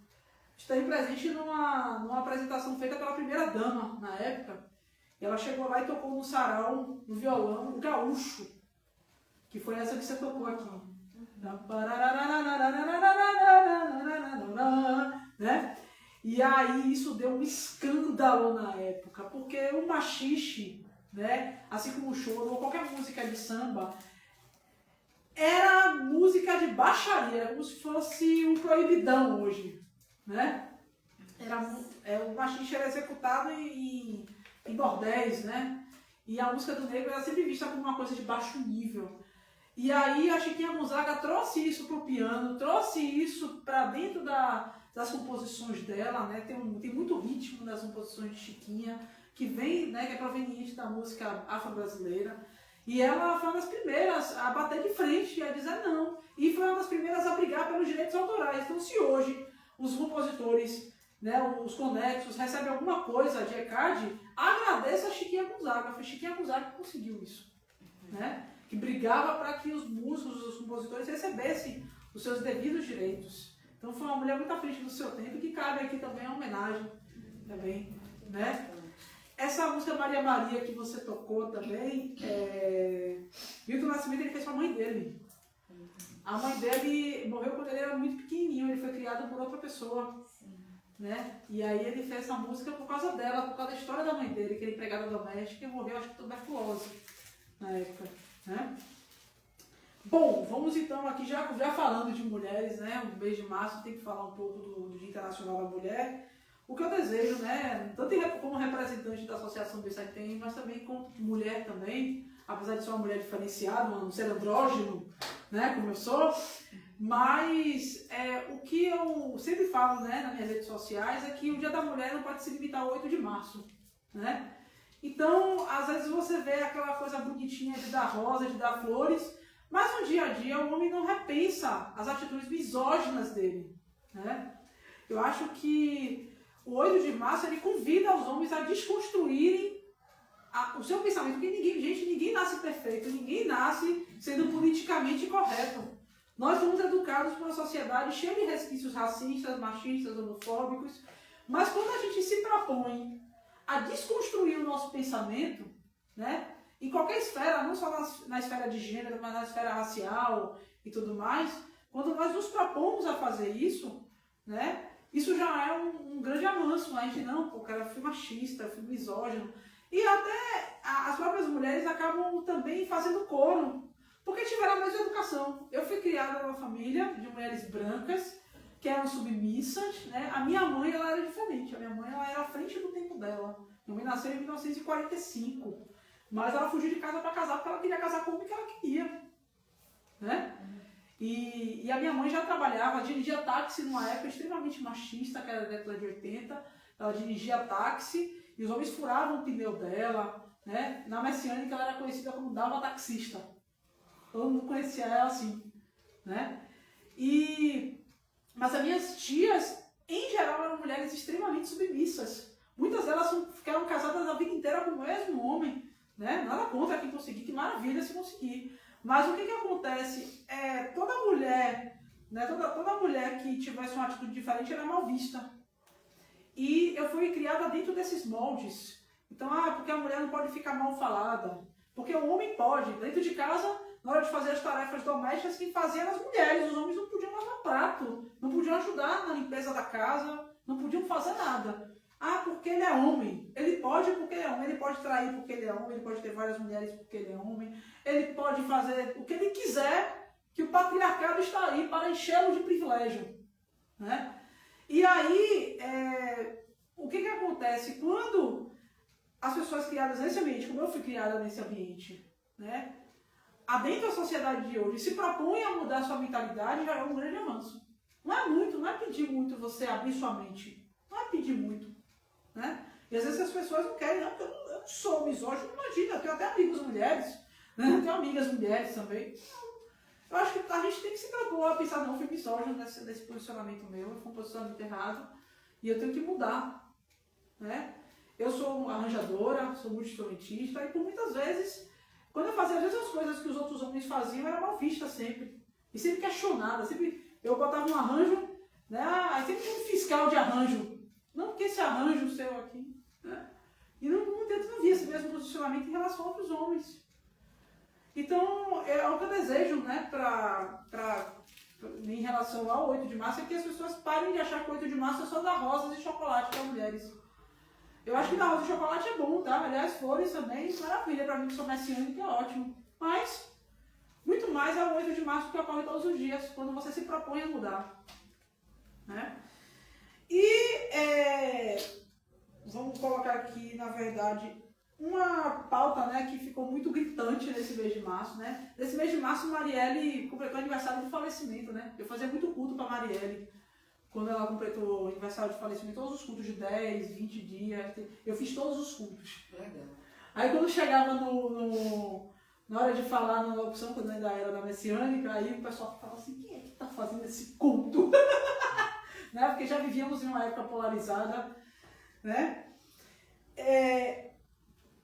esteve presente numa apresentação feita pela primeira dama na época. E ela chegou lá e tocou no sarau, no violão, o gaúcho, que foi essa que você tocou aqui. Né? E aí isso deu um escândalo na época, porque o machixe, né, assim como o choro ou qualquer música de samba, era música de baixaria, como se fosse um proibidão hoje, né? O machixe era executado em bordéis, né? E a música do negro era sempre vista como uma coisa de baixo nível. E aí a Chiquinha Gonzaga trouxe isso para o piano, trouxe isso para dentro das composições dela, né? Tem muito ritmo nas composições de Chiquinha, que vem, né, que é proveniente da música afro-brasileira. E ela foi uma das primeiras a bater de frente e a dizer não. E foi uma das primeiras a brigar pelos direitos autorais. Então, se hoje os compositores, né, os conexos, recebem alguma coisa de ECAD, agradeça a Chiquinha Gonzaga. Foi Chiquinha Gonzaga que conseguiu isso. Né? Que brigava para que os músicos, os compositores recebessem os seus devidos direitos. Então foi uma mulher muito à frente do seu tempo, que cabe aqui também a homenagem. Também, né? Essa música Maria Maria que você tocou também, Milton Nascimento ele fez com a mãe dele. A mãe dele morreu quando ele era muito pequenininho, ele foi criado por outra pessoa. Né? E aí ele fez essa música por causa dela, por causa da história da mãe dele, que era empregada doméstica e morreu, acho que, de tuberculose na época. Né? Bom, vamos então aqui já falando de mulheres, né? O mês de março tem que falar um pouco do Dia Internacional da Mulher. O que eu desejo, né, tanto como representante da Associação BEM SAITEM, mas também como mulher também, apesar de ser uma mulher diferenciada, um ser andrógeno, né, como eu sou, mas o que eu sempre falo, né, nas minhas redes sociais é que o Dia da Mulher não pode se limitar ao 8 de março, né? Então, às vezes você vê aquela coisa bonitinha de dar rosa, de dar flores, mas no dia a dia o homem não repensa as atitudes misóginas dele, né? Eu acho que o 8 de março ele convida os homens a desconstruírem o seu pensamento, porque ninguém nasce perfeito, ninguém nasce sendo politicamente correto. Nós somos educados por uma sociedade cheia de resquícios racistas, machistas, homofóbicos, mas quando a gente se propõe a desconstruir o nosso pensamento, né, em qualquer esfera, não só na esfera de gênero, mas na esfera racial e tudo mais, quando nós nos propomos a fazer isso, né, isso já é um grande avanço. A gente não, pô, cara, eu fui machista, eu fui misógino. E até as próprias mulheres acabam também fazendo coro, porque tiveram a mesma educação. Eu fui criada numa família de mulheres brancas, que eram submissas, né? A minha mãe, ela era diferente. A minha mãe, ela era à frente do tempo dela. Minha mãe nasceu em 1945, mas ela fugiu de casa para casar porque ela queria casar com o que ela queria, né? E a minha mãe já trabalhava, dirigia táxi numa época extremamente machista, que era da década de 80. Ela dirigia táxi e os homens furavam o pneu dela, né? Na Messiânica ela era conhecida como Dalva Taxista. Todo mundo conhecia ela assim, né? Mas as minhas tias, em geral, eram mulheres extremamente submissas. Muitas delas ficaram casadas a vida inteira com o mesmo homem, né? Nada contra quem conseguir, que maravilha se conseguir. Mas o que acontece? Toda mulher, né, toda mulher que tivesse uma atitude diferente era mal vista. E eu fui criada dentro desses moldes. Então, porque a mulher não pode ficar mal falada. Porque o homem pode. Dentro de casa, na hora de fazer as tarefas domésticas, quem fazia eram as mulheres. Os homens não podiam lavar prato, não podiam ajudar na limpeza da casa, não podiam fazer nada. Porque ele é homem. Ele pode porque ele é homem. Ele pode trair porque ele é homem. Ele pode ter várias mulheres porque ele é homem. Ele pode fazer o que ele quiser, que o patriarcado está aí para enchê-lo de privilégio. Né? E aí, o que acontece? Quando as pessoas criadas nesse ambiente, como eu fui criada nesse ambiente, né, adentro da sociedade de hoje, se propõem a mudar sua mentalidade, já é um grande avanço. Não é pedir muito você abrir sua mente. Não é pedir muito. Né? E às vezes as pessoas não querem, não, porque eu não sou misógino, imagina, eu tenho até amigos mulheres, né? Eu tenho amigas mulheres também. Eu acho que a gente tem que se propor a pensar, não, eu fui misógino nesse posicionamento meu, eu fui um posicionamento errado, e eu tenho que mudar. Né? Eu sou arranjadora, sou multi-instrumentista, e por muitas vezes, quando eu fazia as mesmas coisas que os outros homens faziam, eu era mal vista sempre. E sempre questionada, eu botava um arranjo, né? Aí sempre tinha um fiscal de arranjo. Não porque esse arranjo seu aqui, né? E não via esse mesmo posicionamento em relação a outros homens. Então, o que eu desejo, né, em relação ao 8 de março, é que as pessoas parem de achar que o 8 de março é só dar rosas e chocolate para mulheres. Eu acho que dar rosa e chocolate é bom, tá? Aliás, flores também, maravilha, para mim que sou messiânica, é ótimo. Mas, muito mais é o 8 de março que ocorre todos os dias, quando você se propõe a mudar. Né? E vamos colocar aqui, na verdade, uma pauta, né, que ficou muito gritante nesse mês de março, né? Nesse mês de março, Marielle completou o aniversário de falecimento, né? Eu fazia muito culto para Marielle. Quando ela completou o aniversário de falecimento, todos os cultos de 10, 20 dias, eu fiz todos os cultos. Legal. Aí quando chegava na hora de falar na locução, quando ainda era da Messiânica, aí o pessoal falava assim, quem é que está fazendo esse culto? Né? Porque já vivíamos em uma época polarizada, né?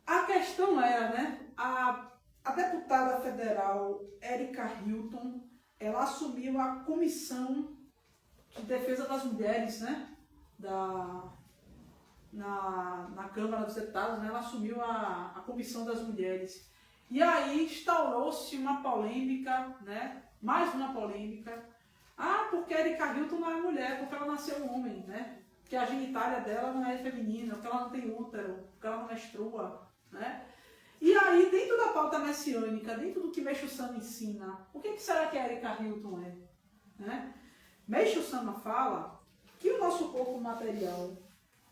A questão era, né, a deputada federal Érica Hilton, ela assumiu a Comissão de Defesa das Mulheres, né, na Câmara dos Deputados, né, ela assumiu a Comissão das Mulheres. E aí instaurou-se uma polêmica, né, mais uma polêmica. Ah, porque a Érica Hilton não é mulher, porque ela nasceu homem, né? Porque a genitália dela não é feminina, porque ela não tem útero, porque ela não menstrua, né? E aí, dentro da pauta messiânica, dentro do que Meixo Sama ensina, o que será que a Érica Hilton é? Né? Meixo Sama fala que o nosso corpo material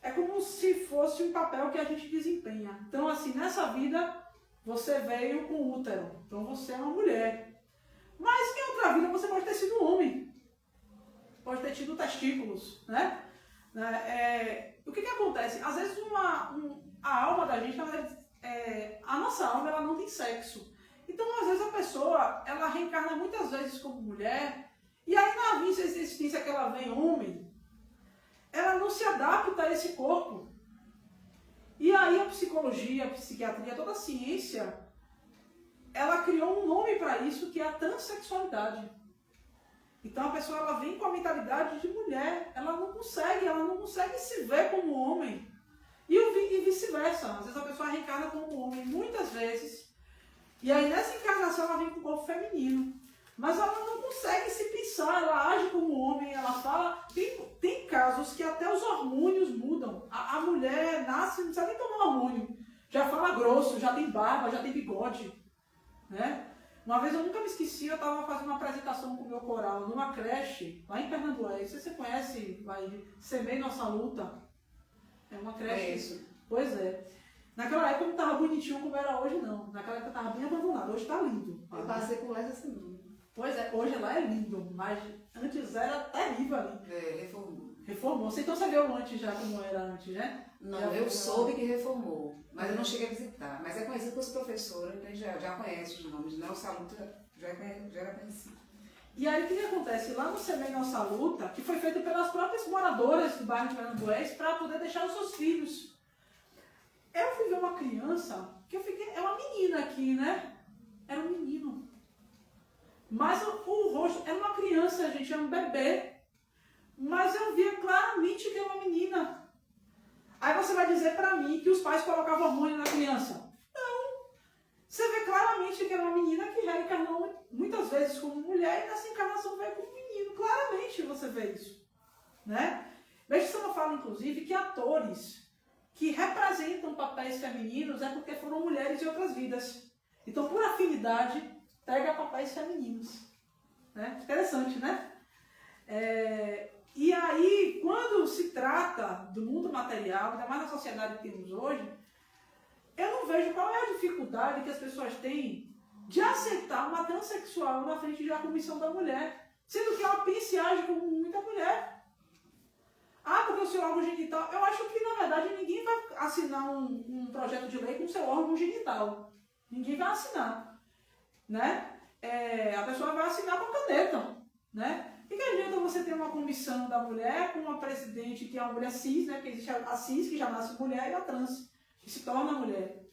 é como se fosse um papel que a gente desempenha. Então, assim, nessa vida, você veio com útero, então você é uma mulher. Mas em outra vida você pode ter sido um homem, pode ter tido testículos, né? O que acontece? Às vezes a alma da gente, na verdade, a nossa alma ela não tem sexo. Então, às vezes a pessoa ela reencarna muitas vezes como mulher, e aí na vida existência que ela vem homem, ela não se adapta a esse corpo. E aí a psicologia, a psiquiatria, toda a ciência, ela criou um nome para isso, que é a transexualidade. Então a pessoa ela vem com a mentalidade de mulher, ela não consegue se ver como homem. E vice-versa. Às vezes a pessoa reencarna como homem, muitas vezes. E aí nessa encarnação ela vem com o corpo feminino. Mas ela não consegue se pensar, ela age como homem, ela fala... Tem casos que até os hormônios mudam. A mulher nasce, não precisa nem tomar hormônio. Já fala grosso, já tem barba, já tem bigode. Né? Uma vez eu nunca me esqueci, eu estava fazendo uma apresentação com o meu coral numa creche, lá em Pernambuco. Não sei se você conhece, vai Semei Nossa Luta. É uma creche. É isso. Pois é. Naquela época não estava bonitinho como era hoje, não. Naquela época estava bem abandonado. Hoje está lindo. Eu passei por lá assim. Pois é, hoje lá é lindo, mas antes era terrível ali. Reformou. Reformou. Então você viu antes já como era antes, né? Não, já eu soube que reformou, mas eu não cheguei a visitar. Mas é conhecido pelos professores, então já conhece os nomes. Nossa Luta já era conhecido. E aí o que acontece? Lá no Semei Nossa Luta, que foi feito pelas próprias moradoras do bairro de Pernambués para poder deixar os seus filhos. Eu fui ver uma criança, que eu fiquei, é uma menina aqui, né? Era um menino. Mas o rosto, era uma criança, gente, era um bebê. Mas eu via claramente que era uma menina. Aí você vai dizer pra mim que os pais colocavam hormônio na criança. Não. Você vê claramente que era uma menina que reencarnou muitas vezes como mulher e nessa encarnação veio como menino. Claramente você vê isso. Né? Meixo Sama fala, inclusive, que atores que representam papéis femininos é porque foram mulheres em outras vidas. Então, por afinidade, pega papéis femininos. Né? Interessante, né? E aí, quando se trata do mundo material, ainda mais na sociedade que temos hoje, eu não vejo qual é a dificuldade que as pessoas têm de aceitar uma transexual na frente da comissão da mulher, sendo que ela pensa e age como muita mulher. Ah, porque o seu órgão genital... Eu acho que, na verdade, ninguém vai assinar um projeto de lei com o seu órgão genital. Ninguém vai assinar. Né? A pessoa vai assinar com a caneta. Né? E que adianta você ter uma comissão da mulher com uma presidente que é uma mulher cis, né? Porque existe a cis, que já nasce mulher, e a trans, que se torna mulher.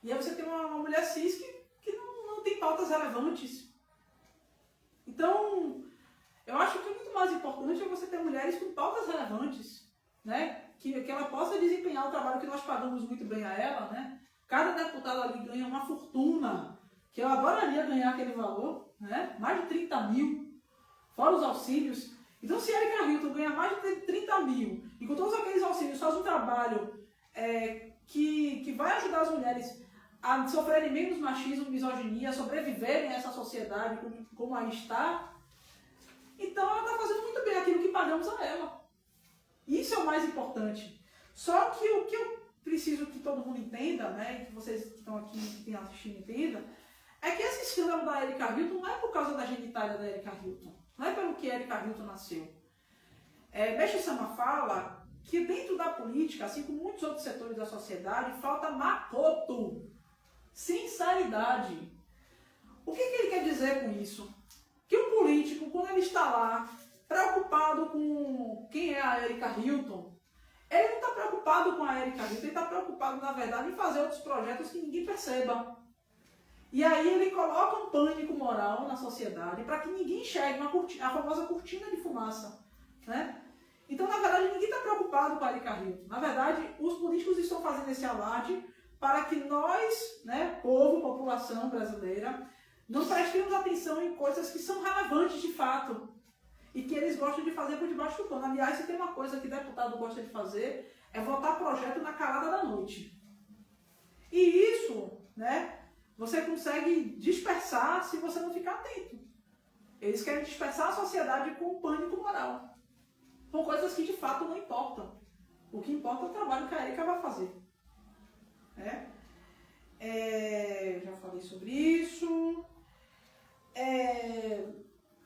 E aí você tem uma mulher cis que não tem pautas relevantes. Então, eu acho que muito mais importante é você ter mulheres com pautas relevantes, né? Que ela possa desempenhar o trabalho que nós pagamos muito bem a ela, né? Cada deputado ali ganha uma fortuna, que eu adoraria ganhar aquele valor, né? Mais de 30 mil. Fora os auxílios. Então, se a Érica Hilton ganha mais de 30 mil e com todos aqueles auxílios faz um trabalho que vai ajudar as mulheres a sofrerem menos machismo, misoginia, a sobreviverem a essa sociedade como aí está, então ela está fazendo muito bem aquilo que pagamos a ela. Isso é o mais importante. Só que o que eu preciso que todo mundo entenda, né, e que vocês que estão aqui, que têm assistido, entendam, é que esse escândalo da Erika Hilton não é por causa da genitália da Erika Hilton, não é pelo que Erika Hilton nasceu. Meixo Sama fala que dentro da política, assim como muitos outros setores da sociedade, falta makoto, sinceridade. O que ele quer dizer com isso? Que o político, quando ele está lá, preocupado com quem é a Erika Hilton, ele não está preocupado com a Erika Hilton, ele está preocupado, na verdade, em fazer outros projetos que ninguém perceba. E aí ele coloca um pânico moral na sociedade para que ninguém enxergue a famosa cortina de fumaça. Né? Então, na verdade, ninguém está preocupado com a Erika Hilton. Na verdade, os políticos estão fazendo esse alarde para que nós, né, povo, população brasileira, não prestemos atenção em coisas que são relevantes de fato e que eles gostam de fazer por debaixo do pano. Aliás, se tem uma coisa que deputado gosta de fazer, é votar projeto na calada da noite. E isso, né, você consegue dispersar se você não ficar atento. Eles querem dispersar a sociedade com um pânico moral, com coisas que de fato não importam. O que importa é o trabalho que a Erika vai fazer. Já falei sobre isso.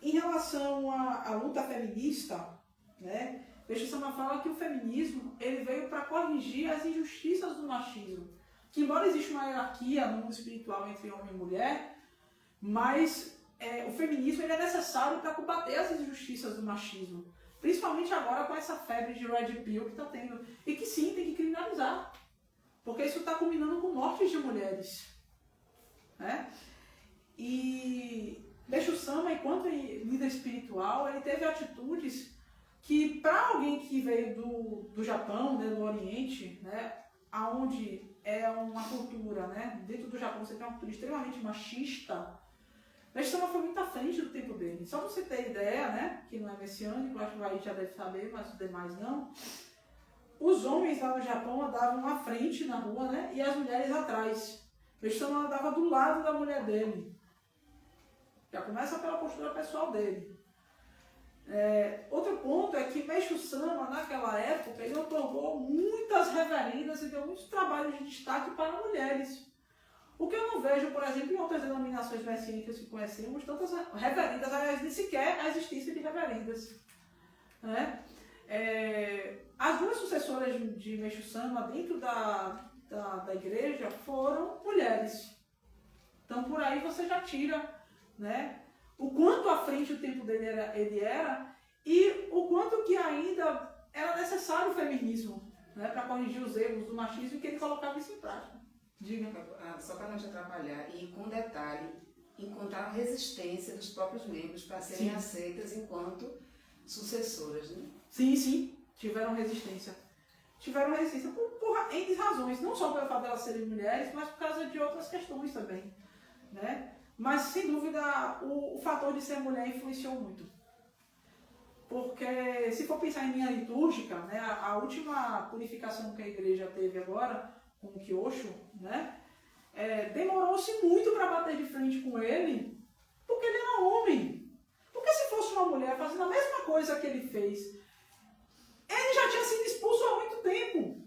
Em relação à luta feminista, né, Meixo Sama fala que o feminismo ele veio para corrigir as injustiças do machismo. Que embora exista uma hierarquia no mundo espiritual entre homem e mulher, mas o feminismo ele é necessário para combater as injustiças do machismo. Principalmente agora com essa febre de Red Pill que está tendo. E que sim, tem que criminalizar. Porque isso está culminando com mortes de mulheres. Né? E Meixo Sama, enquanto líder espiritual, ele teve atitudes que, para alguém que veio do Japão, né, do Oriente, né, onde é uma cultura, né, dentro do Japão você tem uma cultura extremamente machista, Meixo Sama foi muito à frente do tempo dele. Só para você ter ideia, né, que não é messiânico, acho que o Raí já deve saber, mas os demais não. Os homens lá no Japão andavam à frente na rua, né, e as mulheres atrás. Meixo Sama andava do lado da mulher dele. Já começa pela postura pessoal dele. Outro ponto é que Meixo Sama, naquela época, ele otorgou muitas reverendas e deu muitos trabalhos de destaque para mulheres. O que eu não vejo, por exemplo, em outras denominações messiânicas que conhecemos, tantas reverendas, aliás, nem sequer a existência de reverendas. Né? As duas sucessoras de Meixo Sama dentro da igreja foram mulheres. Então, por aí você já tira, né, o quanto à frente o tempo dele ele era e o quanto que ainda era necessário o feminismo, né, para corrigir os erros do machismo que ele colocava isso em prática. Diga. Só para não te atrapalhar, e com detalhe, encontrar resistência dos próprios membros para serem aceitas enquanto sucessoras. Né? Sim, tiveram resistência. Por N razões, não só pelo fato de elas serem mulheres, mas por causa de outras questões também. Né? Mas, sem dúvida, o fator de ser mulher influenciou muito. Porque, se for pensar em linha litúrgica, né, a última purificação que a igreja teve agora, com o Kyosho, né, demorou-se muito para bater de frente com ele, porque ele era homem. Porque se fosse uma mulher fazendo a mesma coisa que ele fez, ele já tinha sido expulso há muito tempo.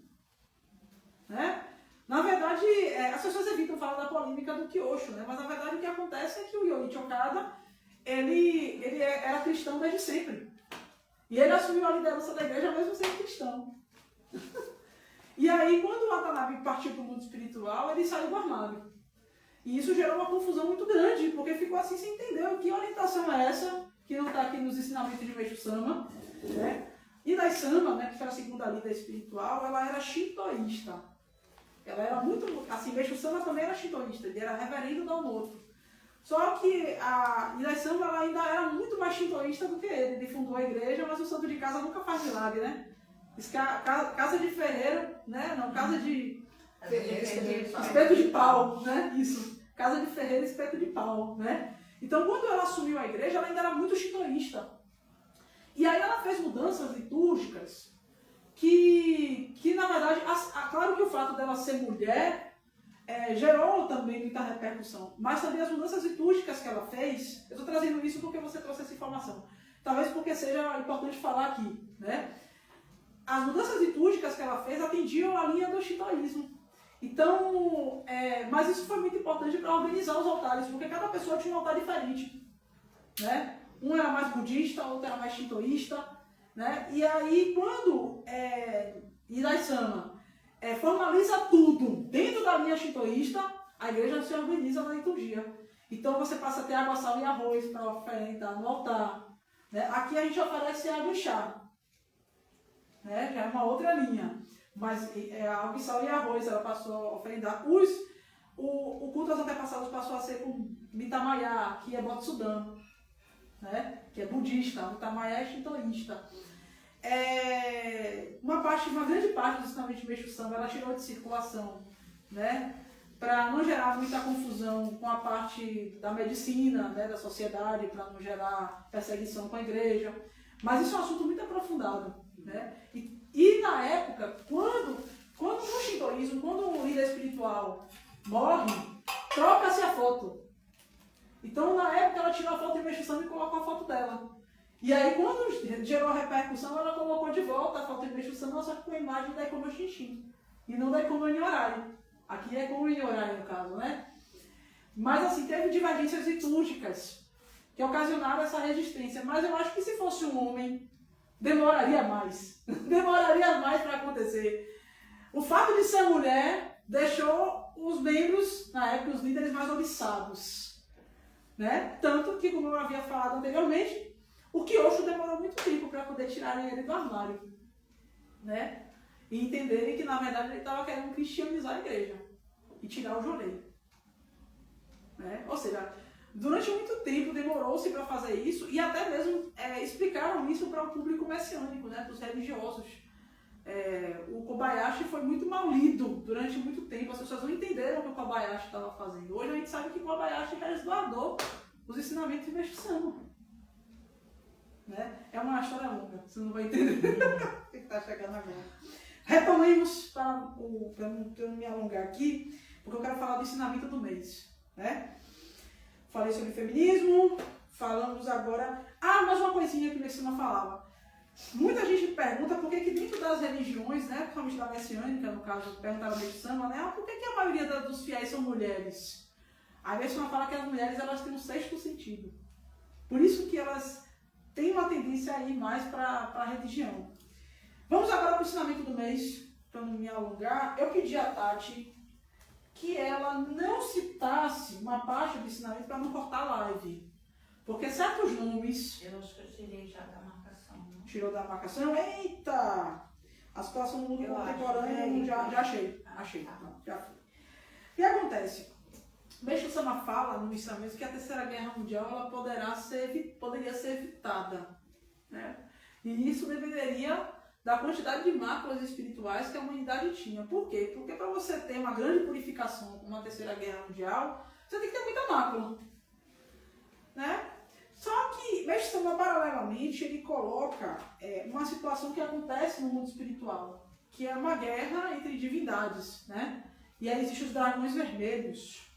Né? Na verdade, as pessoas evitam falar da polêmica do Kyosho, né? Mas na verdade o que acontece é que o Yoichi Okada, ele era cristão desde sempre. E ele assumiu a liderança da igreja mesmo sendo cristão. E aí, quando o Watanabe partiu para o mundo espiritual, ele saiu do armário. E isso gerou uma confusão muito grande, porque ficou assim sem entender que orientação é essa, que não está aqui nos ensinamentos de Meixo Sama. Né? E Dai Sama, né, que foi a segunda líder espiritual, ela era shintoísta. Ela era muito, assim, Meixo Sama também era shintoísta, ele era reverendo do Onoto. Só que a Dai Sama ela ainda era muito mais shintoísta do que ele. Ele fundou a igreja, mas o santo de casa nunca faz milagre, né? Casa de ferreiro, né? Não, casa de espeto de pau, né? Isso. Casa de ferreiro, espeto de pau, né? Então, quando ela assumiu a igreja, ela ainda era muito shintoísta. E aí ela fez mudanças litúrgicas que na verdade, claro que o fato dela ser mulher gerou também muita repercussão, mas também as mudanças litúrgicas que ela fez, eu estou trazendo isso porque você trouxe essa informação, talvez porque seja importante falar aqui, né? as mudanças litúrgicas que ela fez atendiam a linha do shintoísmo. Então, mas isso foi muito importante para organizar os altares, porque cada pessoa tinha um altar diferente, né? Um era mais budista, outro era mais shintoísta, né? E aí, quando Hirai-sama formaliza tudo dentro da linha shintoísta, a igreja se organiza na liturgia. Então, você passa a ter água, sal e arroz para oferendar no altar, né? Aqui a gente oferece água e chá, né? Já é uma outra linha. Mas água, sal e arroz, ela passou a oferendar. O culto aos antepassados passou a ser com Mitamayá, que é Botsudan, né? Que é budista. Mitamayá é shintoísta. Uma grande parte do ensinamento de Meixo Sama ela tirou de circulação, né? Para não gerar muita confusão com a parte da medicina, né? Da sociedade, para não gerar perseguição com a igreja. Mas isso é um assunto muito aprofundado, né? E na época, quando no shintoísmo, quando um líder espiritual morre, troca-se a foto. Então, na época, ela tirou a foto de Meixo Sama e colocou a foto dela. E aí, quando gerou a repercussão, ela colocou de volta a foto de Meixo Sama, só que com a imagem da Ikono Shinshin. E não da Ikono Nyorai. Aqui é Ikono Nyorai, no caso, né? Mas, assim, teve divergências litúrgicas que ocasionaram essa resistência. Mas eu acho que se fosse um homem, demoraria mais. Demoraria mais para acontecer. O fato de ser mulher deixou os membros, na época, os líderes mais oriçados, né? Tanto que, como eu havia falado anteriormente, o Kyosho demorou muito tempo para poder tirarem ele do armário, né? E entenderem que, na verdade, ele estava querendo cristianizar a igreja e tirar o Jorei, né? Ou seja, durante muito tempo demorou-se para fazer isso e até mesmo explicaram isso para o público messiânico, né, para os religiosos. O Kobayashi foi muito mal lido durante muito tempo, as pessoas não entenderam o que o Kobayashi estava fazendo. Hoje a gente sabe que o Kobayashi resguardou os ensinamentos de Meixo Sama, né? É uma história longa, você não vai entender o que está chegando agora. Retomemos, para não me alongar aqui, porque eu quero falar do ensinamento do mês, né? Falei sobre feminismo, falamos agora... mais uma coisinha que o Meixo Sama falava. Muita gente pergunta por que dentro das religiões, né, principalmente da messiânica, no caso, perguntaram ao Meixo Sama, né, por que a maioria dos fiéis são mulheres? Aí o Meixo Sama fala que as mulheres elas têm um sexto sentido. Por isso que elas têm uma tendência a ir mais para a religião. Vamos agora para o ensinamento do mês, para não me alongar. Eu pedi a Tati que ela não citasse uma parte do ensinamento para não cortar a live. Porque certos nomes... Eu acho que eu tirei já da marcação. Né? Tirou da marcação? Eita! A situação do mundo contemporâneo, já achei. Não, já fui. O que acontece? Meixo Sama fala no ensinamento que a Terceira Guerra Mundial ela poderia ser evitada, né? E isso dependeria da quantidade de máculas espirituais que a humanidade tinha. Por quê? Porque para você ter uma grande purificação como a Terceira Guerra Mundial, você tem que ter muita mácula, né? Só que Meixo Sama, paralelamente, ele coloca uma situação que acontece no mundo espiritual, que é uma guerra entre divindades, né? E aí existem os dragões vermelhos.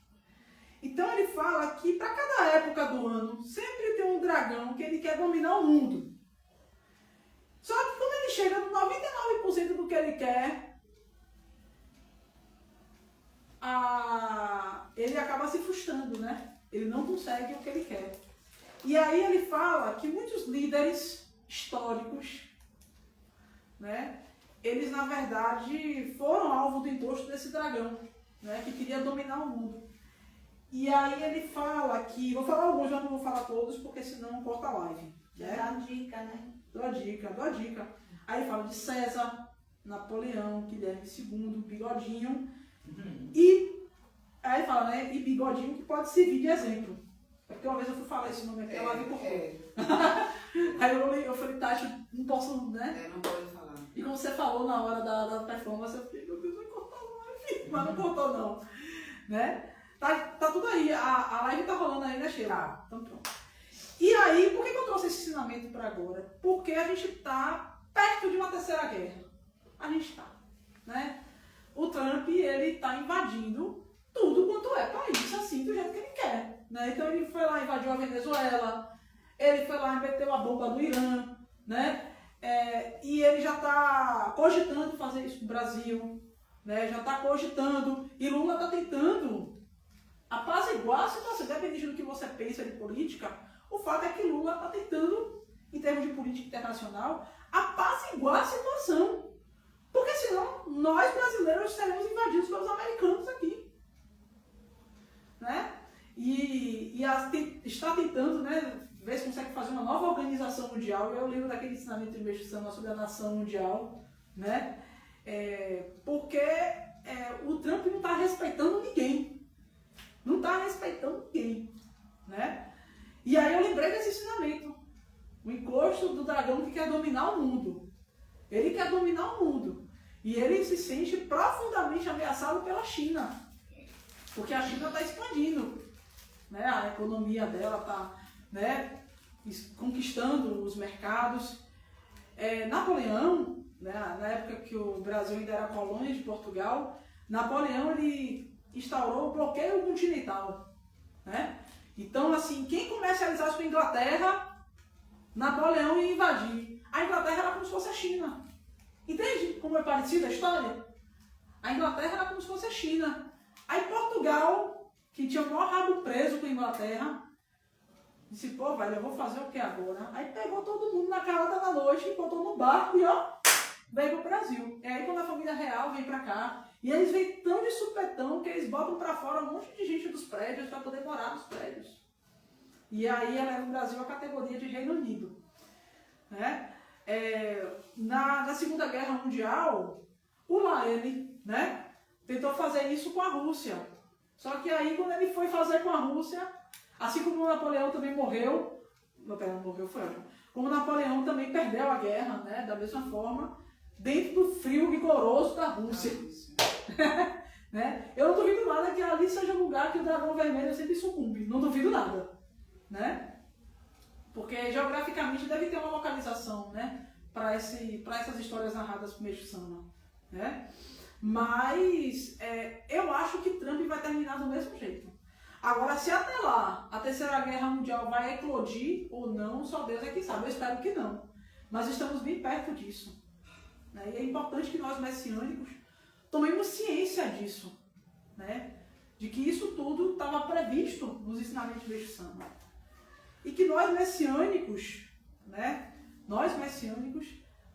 Então ele fala que para cada época do ano, sempre tem um dragão que ele quer dominar o mundo. Só que quando ele chega no 99% do que ele quer, ele acaba se frustrando, né? Ele não consegue o que ele quer. E aí ele fala que muitos líderes históricos, né, eles na verdade foram alvo do encosto desse dragão, né, que queria dominar o mundo. E aí ele fala que, vou falar alguns, já não vou falar todos, porque senão corta a live. Né? Dá dica, né? Dou a dica. Aí ele fala de César, Napoleão, Guilherme II, Bigodinho. E aí ele fala, né? E Bigodinho que pode servir de exemplo. Porque uma vez eu fui falar esse nome aqui, ela me cortou. Aí eu falei, Tati, não posso, né? Não pode falar. E como você falou na hora da performance, eu falei, meu Deus, vai cortar a live. Mas não cortou não. Né? Tá tudo aí. A live tá rolando aí, né, Sheila? Tá. Então pronto. E aí, por que eu trouxe esse ensinamento para agora? Porque a gente está perto de uma terceira guerra. A gente está, né? O Trump, ele está invadindo tudo quanto é país, assim, do jeito que ele quer. Né? Então ele foi lá, invadiu a Venezuela, ele foi lá e meteu a bomba no Irã, né? e ele já está cogitando fazer isso no Brasil, né? Já está cogitando, e Lula está tentando apaziguar a situação, independente do que você pensa de política. O fato é que Lula está tentando, em termos de política internacional, apaziguar a situação. Porque senão nós brasileiros seremos invadidos pelos americanos aqui. Né? Está tentando, né, ver se consegue fazer uma nova organização mundial. Eu lembro daquele ensinamento de investigação sobre a nação mundial. Né? Porque o Trump não está respeitando ninguém. Não está respeitando ninguém. Né? E aí eu lembrei desse ensinamento. O encosto do dragão que quer dominar o mundo. Ele quer dominar o mundo. E ele se sente profundamente ameaçado pela China. Porque a China está expandindo. Né? A economia dela está, né, conquistando os mercados. Napoleão, né, na época que o Brasil ainda era colônia de Portugal, Napoleão ele instaurou o bloqueio continental. Né? Então, assim, quem comercializasse com a Inglaterra, Napoleão ia invadir. A Inglaterra era como se fosse a China. Entende como é parecida a história? A Inglaterra era como se fosse a China. Aí Portugal, que tinha o maior rabo preso com a Inglaterra, disse, pô, velho, eu vou fazer o que agora? Aí pegou todo mundo na calada da noite, botou no barco e ó, veio pro Brasil. E aí quando a família real vem pra cá, e eles vêm tão de supetão que eles botam pra fora um monte de gente dos prédios pra poder morar nos prédios. E aí ela leva o Brasil à categoria de Reino Unido. Né? Na Segunda Guerra Mundial, o Laene, né, tentou fazer isso com a Rússia. Só que aí, quando ele foi fazer com a Rússia, assim como o Napoleão também morreu, como o Napoleão também perdeu a guerra, né, da mesma forma, dentro do frio rigoroso da Rússia. Né? Eu não duvido nada que ali seja um lugar que o dragão vermelho sempre sucumbe. Não duvido nada. Né? Porque geograficamente deve ter uma localização, né, para essas histórias narradas por Meixo Sama. Né? Mas eu acho que Trump vai terminar do mesmo jeito. Agora, se até lá a Terceira Guerra Mundial vai eclodir ou não, só Deus é que sabe. Eu espero que não. Mas estamos bem perto disso. Né? E é importante que nós messiânicos tomemos ciência disso. Né? De que isso tudo estava previsto nos ensinamentos de Meixo Sama. E que nós messiânicos, né,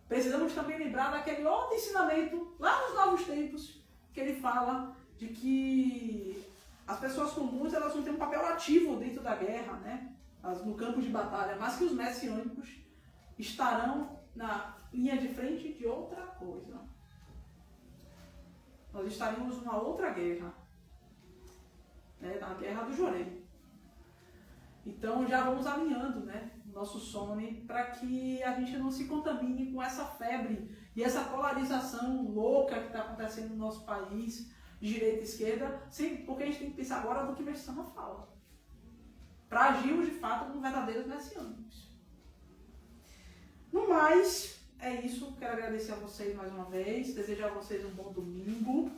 precisamos também lembrar daquele outro ensinamento, lá nos Novos Tempos, que ele fala de que as pessoas comuns elas não têm um papel ativo dentro da guerra, né, no campo de batalha, mas que os messiânicos estarão na linha de frente de outra coisa. Nós estaremos numa outra guerra, né, na Guerra do Jorei. Então já vamos alinhando, né, nosso sono para que a gente não se contamine com essa febre e essa polarização louca que está acontecendo no nosso país, de direita e esquerda, porque a gente tem que pensar agora no que Meixo Sama fala, para agirmos de fato como verdadeiros messiânicos. No mais, é isso. Quero agradecer a vocês mais uma vez, desejar a vocês um bom domingo,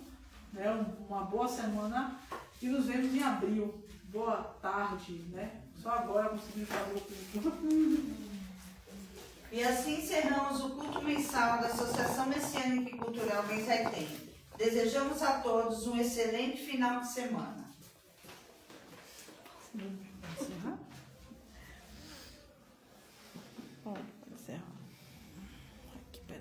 né, uma boa semana e nos vemos em abril. Boa tarde, né? Só agora conseguimos fazer o culto. E assim encerramos o culto mensal da Associação Messiânica e Cultural Bens Aitem. Desejamos a todos um excelente final de semana. Sim,